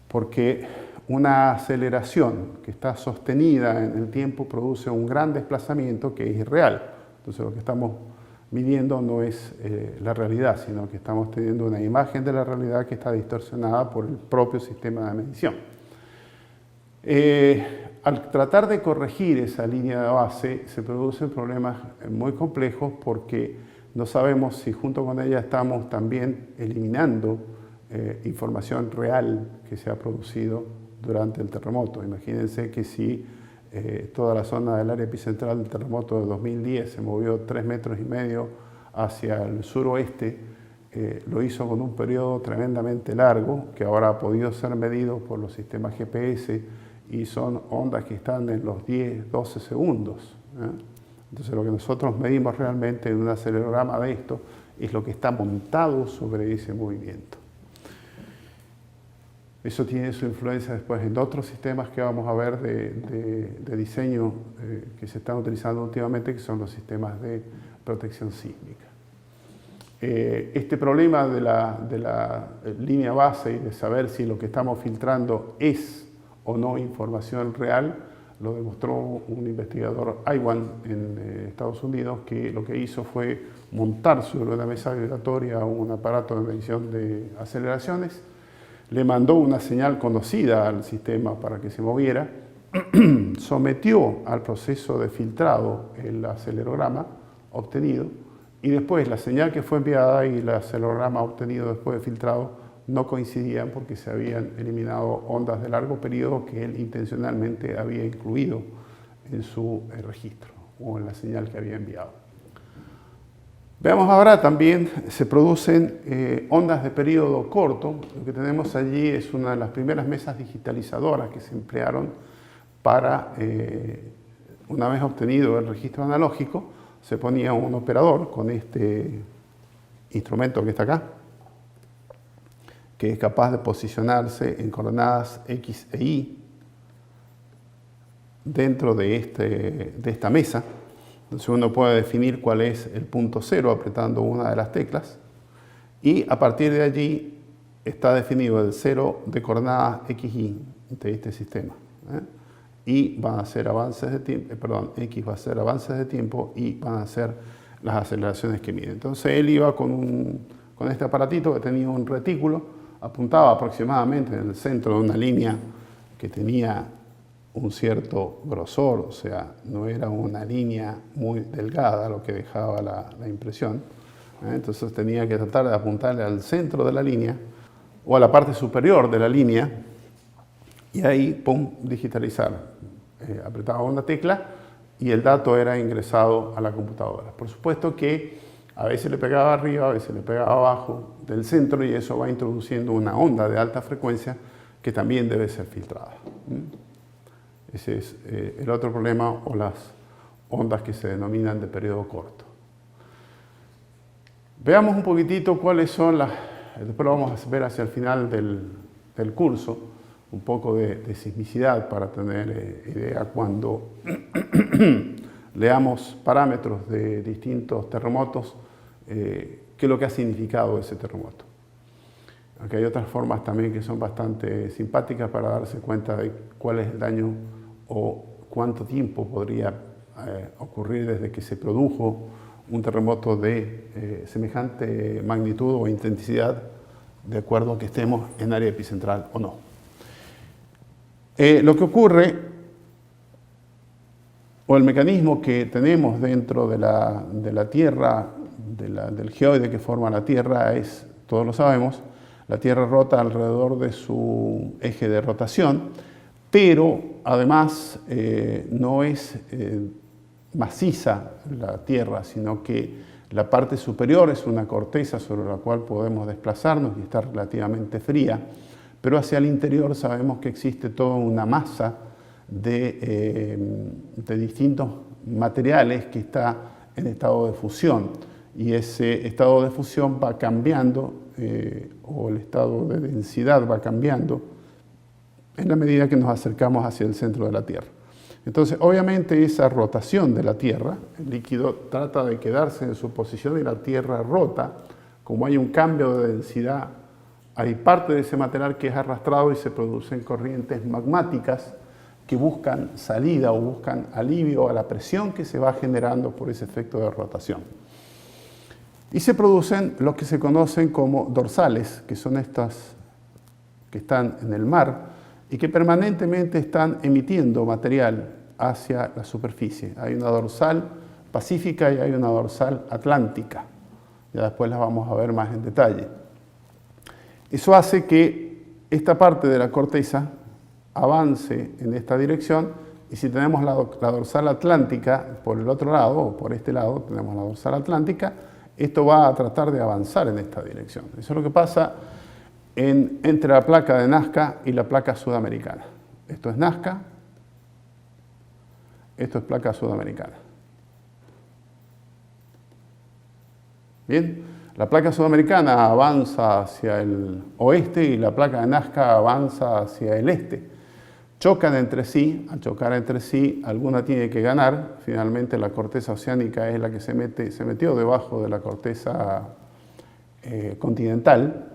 Porque una aceleración que está sostenida en el tiempo produce un gran desplazamiento que es irreal. Entonces, lo que estamos midiendo no es la realidad, sino que estamos teniendo una imagen de la realidad que está distorsionada por el propio sistema de medición. Al tratar de corregir esa línea de base se producen problemas muy complejos porque no sabemos si junto con ella estamos también eliminando información real que se ha producido durante el terremoto. Imagínense que si toda la zona del área epicentral del terremoto de 2010 se movió 3,5 metros hacia el suroeste, lo hizo con un periodo tremendamente largo que ahora ha podido ser medido por los sistemas GPS, y son ondas que están en los 10, 12 segundos. Entonces lo que nosotros medimos realmente en un acelerograma de esto es lo que está montado sobre ese movimiento. Eso tiene su influencia después en otros sistemas que vamos a ver de diseño que se están utilizando últimamente, que son los sistemas de protección sísmica. Este problema de la línea base y de saber si lo que estamos filtrando es o no información real, lo demostró un investigador, Iwan, en Estados Unidos, que lo que hizo fue montar sobre una mesa vibratoria un aparato de medición de aceleraciones, le mandó una señal conocida al sistema para que se moviera, sometió al proceso de filtrado el acelerograma obtenido y después la señal que fue enviada y el acelerograma obtenido después de filtrado no coincidían porque se habían eliminado ondas de largo periodo que él intencionalmente había incluido en su registro o en la señal que había enviado. Veamos ahora también, se producen ondas de periodo corto. Lo que tenemos allí es una de las primeras mesas digitalizadoras que se emplearon para, una vez obtenido el registro analógico, se ponía un operador con este instrumento que está acá, que es capaz de posicionarse en coordenadas X e Y dentro de esta mesa. Entonces uno puede definir cuál es el punto cero apretando una de las teclas y a partir de allí está definido el cero de coordenadas XY de este sistema. Y van a ser avances de tiempo, X va a ser avances de tiempo y van a ser las aceleraciones que mide. Entonces él iba con este aparatito que tenía un retículo, apuntaba aproximadamente en el centro de una línea que tenía un cierto grosor, o sea, no era una línea muy delgada lo que dejaba la impresión. Entonces tenía que tratar de apuntarle al centro de la línea o a la parte superior de la línea y ahí, pum, digitalizar. Apretaba una tecla y el dato era ingresado a la computadora. Por supuesto que a veces le pegaba arriba, a veces le pegaba abajo del centro y eso va introduciendo una onda de alta frecuencia que también debe ser filtrada. Ese es el otro problema o las ondas que se denominan de periodo corto. Veamos un poquitito cuáles son después lo vamos a ver hacia el final del curso, un poco de sismicidad para tener idea cuando leamos parámetros de distintos terremotos, qué es lo que ha significado ese terremoto. Aunque hay otras formas también que son bastante simpáticas para darse cuenta de cuál es el daño o cuánto tiempo podría ocurrir desde que se produjo un terremoto de semejante magnitud o intensidad, de acuerdo a que estemos en área epicentral o no. Lo que ocurre, o el mecanismo que tenemos dentro de la Tierra, del geoide que forma la Tierra, es, todos lo sabemos, la Tierra rota alrededor de su eje de rotación, pero además no es maciza la Tierra, sino que la parte superior es una corteza sobre la cual podemos desplazarnos y está relativamente fría, pero hacia el interior sabemos que existe toda una masa de distintos materiales que está en estado de fusión, y ese estado de fusión va cambiando, o el estado de densidad va cambiando en la medida que nos acercamos hacia el centro de la Tierra. Entonces, obviamente, esa rotación de la Tierra, el líquido trata de quedarse en su posición y la Tierra rota. Como hay un cambio de densidad, hay parte de ese material que es arrastrado y se producen corrientes magmáticas que buscan salida o buscan alivio a la presión que se va generando por ese efecto de rotación. Y se producen lo que se conocen como dorsales, que son estas que están en el mar y que permanentemente están emitiendo material hacia la superficie. Hay una dorsal pacífica y hay una dorsal atlántica. Ya después las vamos a ver más en detalle. Eso hace que esta parte de la corteza avance en esta dirección, y si tenemos la dorsal atlántica por el otro lado, o por este lado tenemos la dorsal atlántica, esto va a tratar de avanzar en esta dirección. Eso es lo que pasa entre la placa de Nazca y la placa sudamericana. Esto es Nazca, esto es placa sudamericana. Bien, la placa sudamericana avanza hacia el oeste y la placa de Nazca avanza hacia el este. Chocan entre sí, al chocar entre sí, alguna tiene que ganar. Finalmente la corteza oceánica es la que se metió debajo de la corteza continental,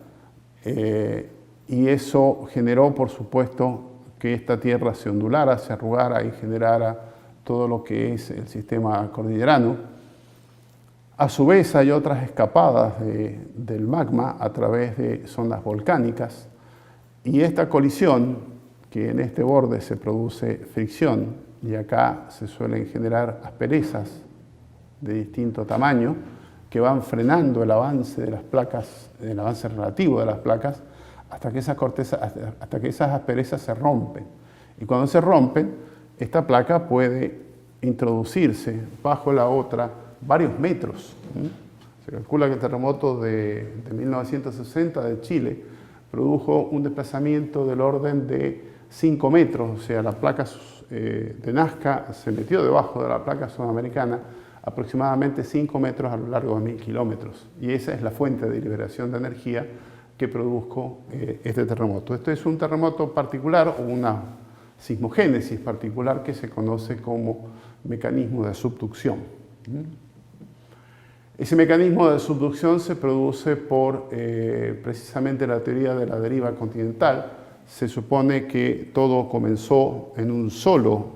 y eso generó, por supuesto, que esta tierra se ondulara, se arrugara y generara todo lo que es el sistema cordillerano. A su vez hay otras escapadas del magma a través de zonas volcánicas, y esta colisión, que en este borde se produce fricción y acá se suelen generar asperezas de distinto tamaño, que van frenando el avance de las placas, el avance relativo de las placas, hasta que esas asperezas se rompen. Y cuando se rompen, esta placa puede introducirse bajo la otra varios metros. Se calcula que el terremoto de 1960 de Chile produjo un desplazamiento del orden de 5 metros, o sea, la placa de Nazca se metió debajo de la placa sudamericana aproximadamente 5 metros a lo largo de 1000 kilómetros. Y esa es la fuente de liberación de energía que produjo este terremoto. Este es un terremoto particular o una sismogénesis particular que se conoce como mecanismo de subducción. Ese mecanismo de subducción se produce por precisamente la teoría de la deriva continental. Se supone que todo comenzó en un solo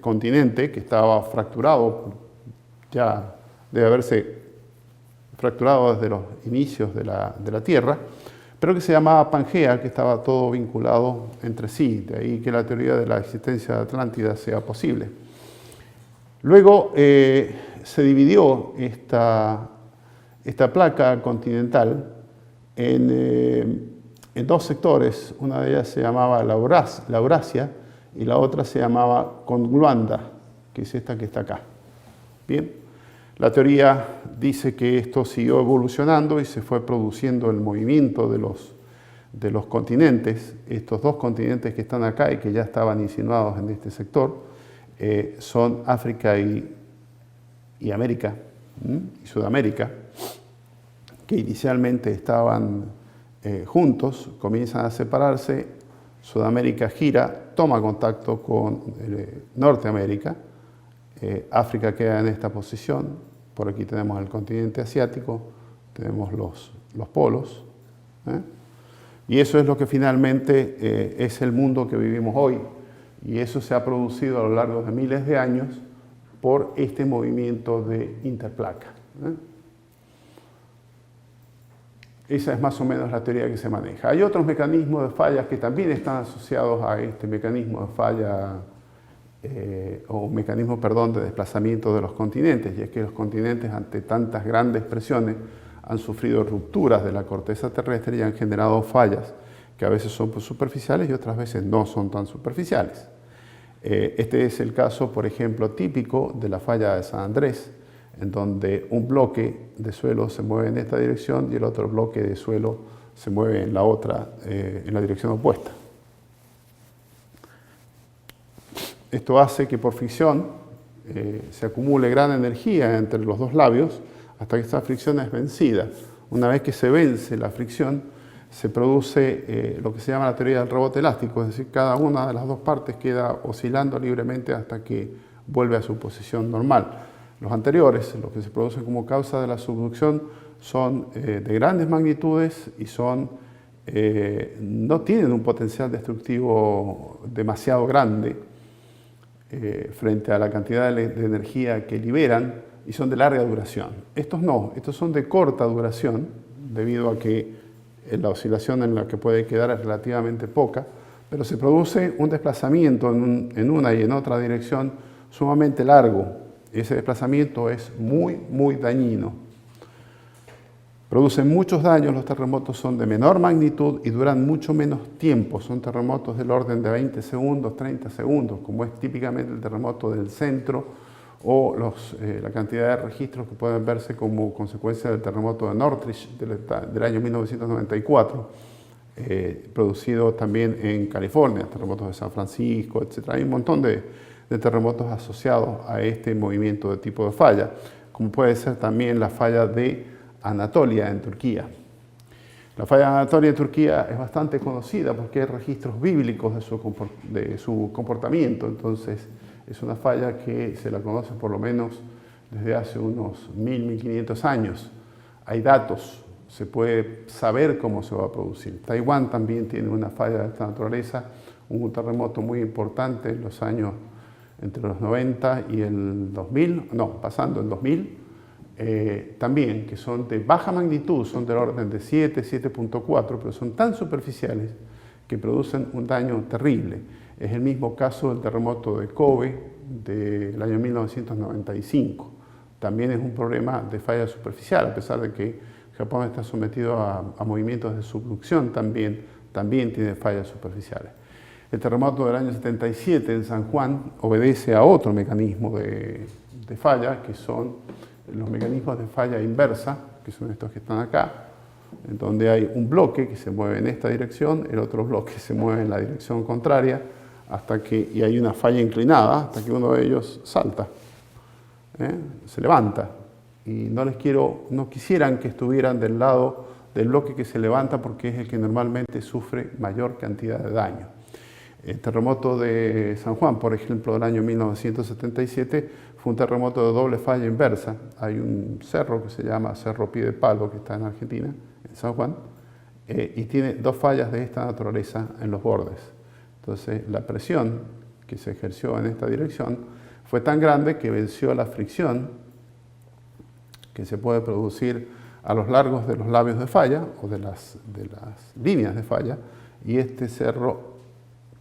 continente que estaba fracturado, ya debe haberse fracturado desde los inicios de la Tierra, pero que se llamaba Pangea, que estaba todo vinculado entre sí, de ahí que la teoría de la existencia de Atlántida sea posible. Luego se dividió esta placa continental en dos sectores. Una de ellas se llamaba la Eurasia y la otra se llamaba Gondwana, que es esta que está acá. Bien, la teoría dice que esto siguió evolucionando y se fue produciendo el movimiento de los continentes. Estos dos continentes que están acá y que ya estaban insinuados en este sector son África y América, y Sudamérica, que inicialmente estaban juntos, comienzan a separarse. Sudamérica gira, toma contacto con Norteamérica, África queda en esta posición. Por aquí tenemos el continente asiático, tenemos los polos, y eso es lo que finalmente es el mundo que vivimos hoy, y eso se ha producido a lo largo de miles de años por este movimiento de interplaca. Esa es más o menos la teoría que se maneja. Hay otros mecanismos de fallas que también están asociados a este mecanismo de falla, de desplazamiento de los continentes, y es que los continentes, ante tantas grandes presiones, han sufrido rupturas de la corteza terrestre y han generado fallas que a veces son superficiales y otras veces no son tan superficiales. Este es el caso, por ejemplo, típico de la falla de San Andrés, en donde un bloque de suelo se mueve en esta dirección y el otro bloque de suelo se mueve en la otra, en la dirección opuesta. Esto hace que por fricción se acumule gran energía entre los dos labios hasta que esta fricción es vencida. Una vez que se vence la fricción, se produce lo que se llama la teoría del rebote elástico, es decir, cada una de las dos partes queda oscilando libremente hasta que vuelve a su posición normal. Los anteriores, los que se producen como causa de la subducción, son de grandes magnitudes y no tienen un potencial destructivo demasiado grande frente a la cantidad de energía que liberan, y son de larga duración. Estos no, estos son de corta duración, debido a que la oscilación en la que puede quedar es relativamente poca, pero se produce un desplazamiento en una y en otra dirección sumamente largo. Ese desplazamiento es muy dañino. Producen muchos daños, los terremotos son de menor magnitud y duran mucho menos tiempo. Son terremotos del orden de 20 segundos, 30 segundos, como es típicamente el terremoto del centro o la cantidad de registros que pueden verse como consecuencia del terremoto de Northridge del año 1994, producido también en California, terremotos de San Francisco, etc. Hay un montón de terremotos asociados a este movimiento de tipo de falla, como puede ser también la falla de Anatolia en Turquía. La falla de Anatolia en Turquía es bastante conocida porque hay registros bíblicos de su comportamiento, entonces es una falla que se la conoce por lo menos desde hace unos 1500 años. Hay datos, se puede saber cómo se va a producir. Taiwán también tiene una falla de esta naturaleza, un terremoto muy importante en los años entre los 90 y el 2000, no, pasando el 2000, también, que son de baja magnitud, son del orden de 7, 7.4, pero son tan superficiales que producen un daño terrible. Es el mismo caso del terremoto de Kobe del año 1995. También es un problema de falla superficial, a pesar de que Japón está sometido a movimientos de subducción, también tiene fallas superficiales. El terremoto del año 77 en San Juan obedece a otro mecanismo de falla, que son los mecanismos de falla inversa, que son estos que están acá, en donde hay un bloque que se mueve en esta dirección, el otro bloque se mueve en la dirección contraria, y hay una falla inclinada, hasta que uno de ellos salta, se levanta. Y no quisieran que estuvieran del lado del bloque que se levanta, porque es el que normalmente sufre mayor cantidad de daño. El terremoto de San Juan, por ejemplo, del año 1977, fue un terremoto de doble falla inversa. Hay un cerro que se llama Cerro Pie de Palo, que está en Argentina, en San Juan, y tiene dos fallas de esta naturaleza en los bordes. Entonces, la presión que se ejerció en esta dirección fue tan grande que venció la fricción que se puede producir a los largos de los labios de falla o de las líneas de falla, y este cerro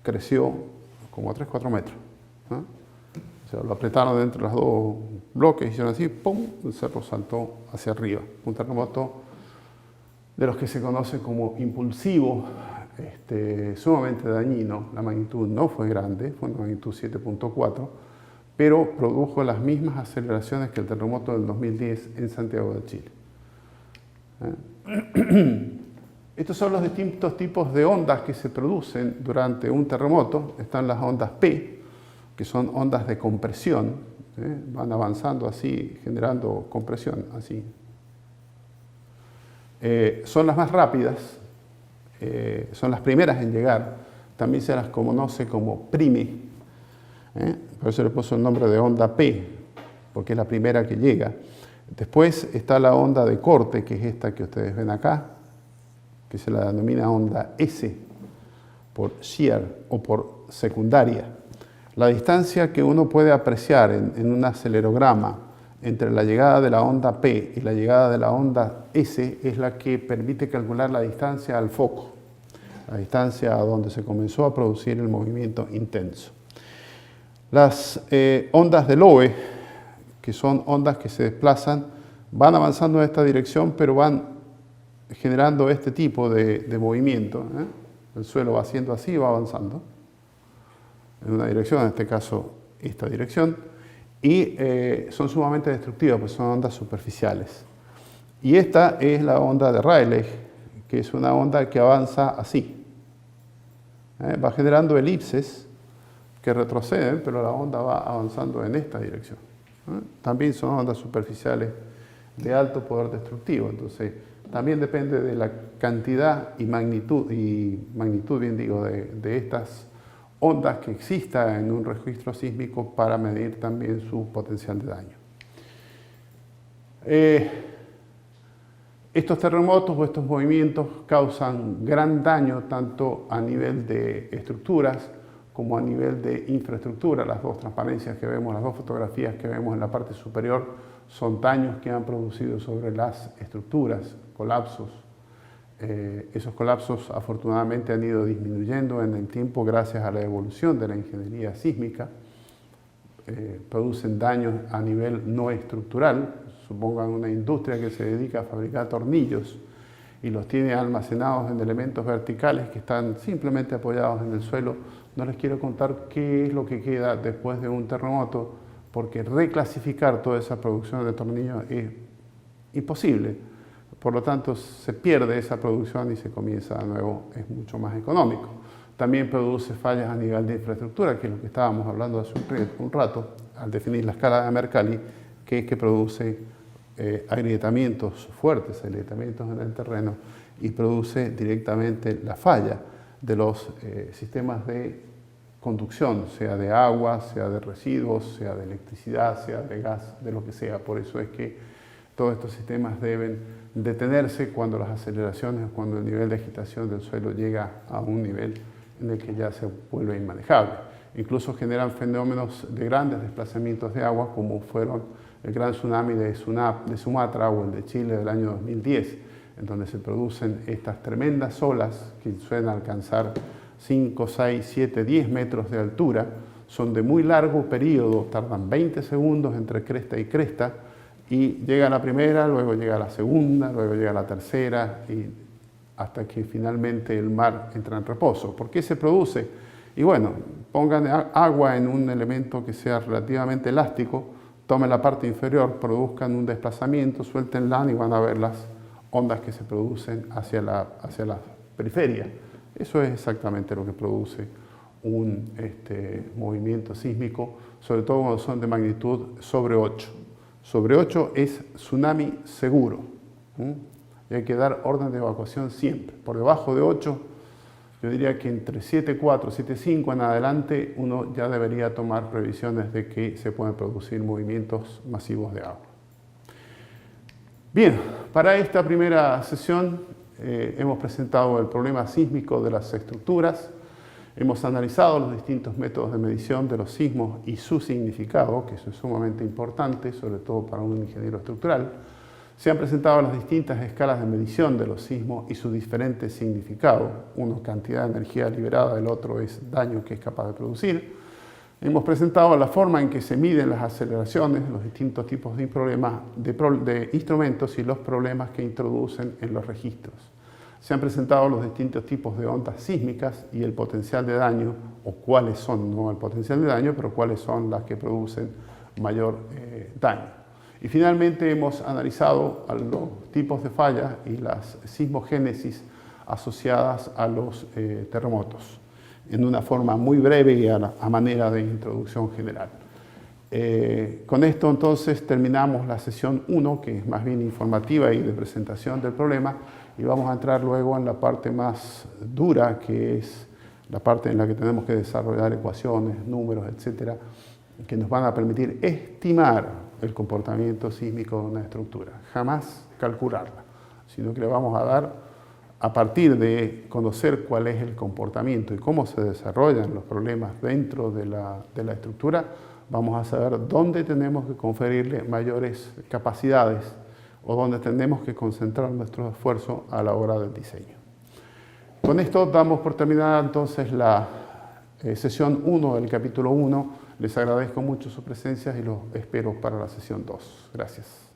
creció como 3-4 metros, ¿no? O sea, lo apretaron entre los dos bloques, hicieron así, ¡pum!, el cerro saltó hacia arriba. Un terremoto de los que se conoce como impulsivo, sumamente dañino. La magnitud no fue grande, fue una magnitud 7.4, pero produjo las mismas aceleraciones que el terremoto del 2010 en Santiago de Chile. Estos son los distintos tipos de ondas que se producen durante un terremoto. Están las ondas P, que son ondas de compresión, van avanzando así, generando compresión, así. Son las más rápidas, son las primeras en llegar, también se las conoce como prime, por eso le puso el nombre de onda P, porque es la primera que llega. Después está la onda de corte, que es esta que ustedes ven acá, que se la denomina onda S, por shear o por secundaria. La distancia que uno puede apreciar en un acelerograma entre la llegada de la onda P y la llegada de la onda S es la que permite calcular la distancia al foco, la distancia a donde se comenzó a producir el movimiento intenso. Las ondas de Lowe, que son ondas que se desplazan, van avanzando en esta dirección, pero van generando este tipo de movimiento. El suelo va haciendo así, va avanzando en una dirección, en este caso esta dirección, y son sumamente destructivas, pues son ondas superficiales. Y esta es la onda de Rayleigh, que es una onda que avanza así. Va generando elipses que retroceden, pero la onda va avanzando en esta dirección. También son ondas superficiales de alto poder destructivo, entonces también depende de la cantidad y magnitud bien digo, de estas ondas que exista en un registro sísmico para medir también su potencial de daño. Estos terremotos o estos movimientos causan gran daño tanto a nivel de estructuras como a nivel de infraestructura. Las dos transparencias que vemos, las dos fotografías que vemos en la parte superior son daños que han producido sobre las estructuras, colapsos. Esos colapsos afortunadamente han ido disminuyendo en el tiempo gracias a la evolución de la ingeniería sísmica. Producen daños a nivel no estructural. Supongan una industria que se dedica a fabricar tornillos y los tiene almacenados en elementos verticales que están simplemente apoyados en el suelo. No les quiero contar qué es lo que queda después de un terremoto, porque reclasificar toda esa producción de tornillos es imposible. Por lo tanto, se pierde esa producción y se comienza de nuevo, es mucho más económico. También produce fallas a nivel de infraestructura, que es lo que estábamos hablando hace un rato, al definir la escala de Mercalli, que es que produce agrietamientos fuertes, agrietamientos en el terreno, y produce directamente la falla de los sistemas de conducción, sea de agua, sea de residuos, sea de electricidad, sea de gas, de lo que sea. Por eso es que todos estos sistemas deben detenerse cuando las aceleraciones, cuando el nivel de agitación del suelo llega a un nivel en el que ya se vuelve inmanejable. Incluso generan fenómenos de grandes desplazamientos de agua, como fueron el gran tsunami de Sumatra o el de Chile del año 2010, en donde se producen estas tremendas olas que suelen alcanzar 5, 6, 7, 10 metros de altura, son de muy largo periodo, tardan 20 segundos entre cresta y cresta, y llega la primera, luego llega la segunda, luego llega la tercera, y hasta que finalmente el mar entra en reposo. ¿Por qué se produce? Y bueno, pongan agua en un elemento que sea relativamente elástico, tomen la parte inferior, produzcan un desplazamiento, suéltenla y van a ver las ondas que se producen hacia la periferia. Eso es exactamente lo que produce un movimiento sísmico, sobre todo cuando son de magnitud sobre 8. Sobre 8 es tsunami seguro. Y hay que dar orden de evacuación siempre. Por debajo de 8, yo diría que entre 7.4, 7.5 en adelante, uno ya debería tomar previsiones de que se pueden producir movimientos masivos de agua. Bien, para esta primera sesión hemos presentado el problema sísmico de las estructuras, hemos analizado los distintos métodos de medición de los sismos y su significado, que eso es sumamente importante, sobre todo para un ingeniero estructural. Se han presentado las distintas escalas de medición de los sismos y su diferente significado. Uno, cantidad de energía liberada, el otro es daño que es capaz de producir. Hemos presentado la forma en que se miden las aceleraciones, los distintos tipos de problemas de instrumentos y los problemas que introducen en los registros. Se han presentado los distintos tipos de ondas sísmicas y el potencial de daño, o cuáles son, no el potencial de daño, pero cuáles son las que producen mayor daño. Y finalmente hemos analizado los tipos de fallas y las sismogénesis asociadas a los terremotos, en una forma muy breve y a manera de introducción general. Con esto entonces terminamos la sesión 1, que es más bien informativa y de presentación del problema, y vamos a entrar luego en la parte más dura, que es la parte en la que tenemos que desarrollar ecuaciones, números, etcétera, que nos van a permitir estimar el comportamiento sísmico de una estructura, jamás calcularla, sino que le vamos a dar, a partir de conocer cuál es el comportamiento y cómo se desarrollan los problemas dentro de la estructura, vamos a saber dónde tenemos que conferirle mayores capacidades o dónde tenemos que concentrar nuestro esfuerzo a la hora del diseño. Con esto damos por terminada entonces la sesión 1 del capítulo 1. Les agradezco mucho su presencia y los espero para la sesión 2. Gracias.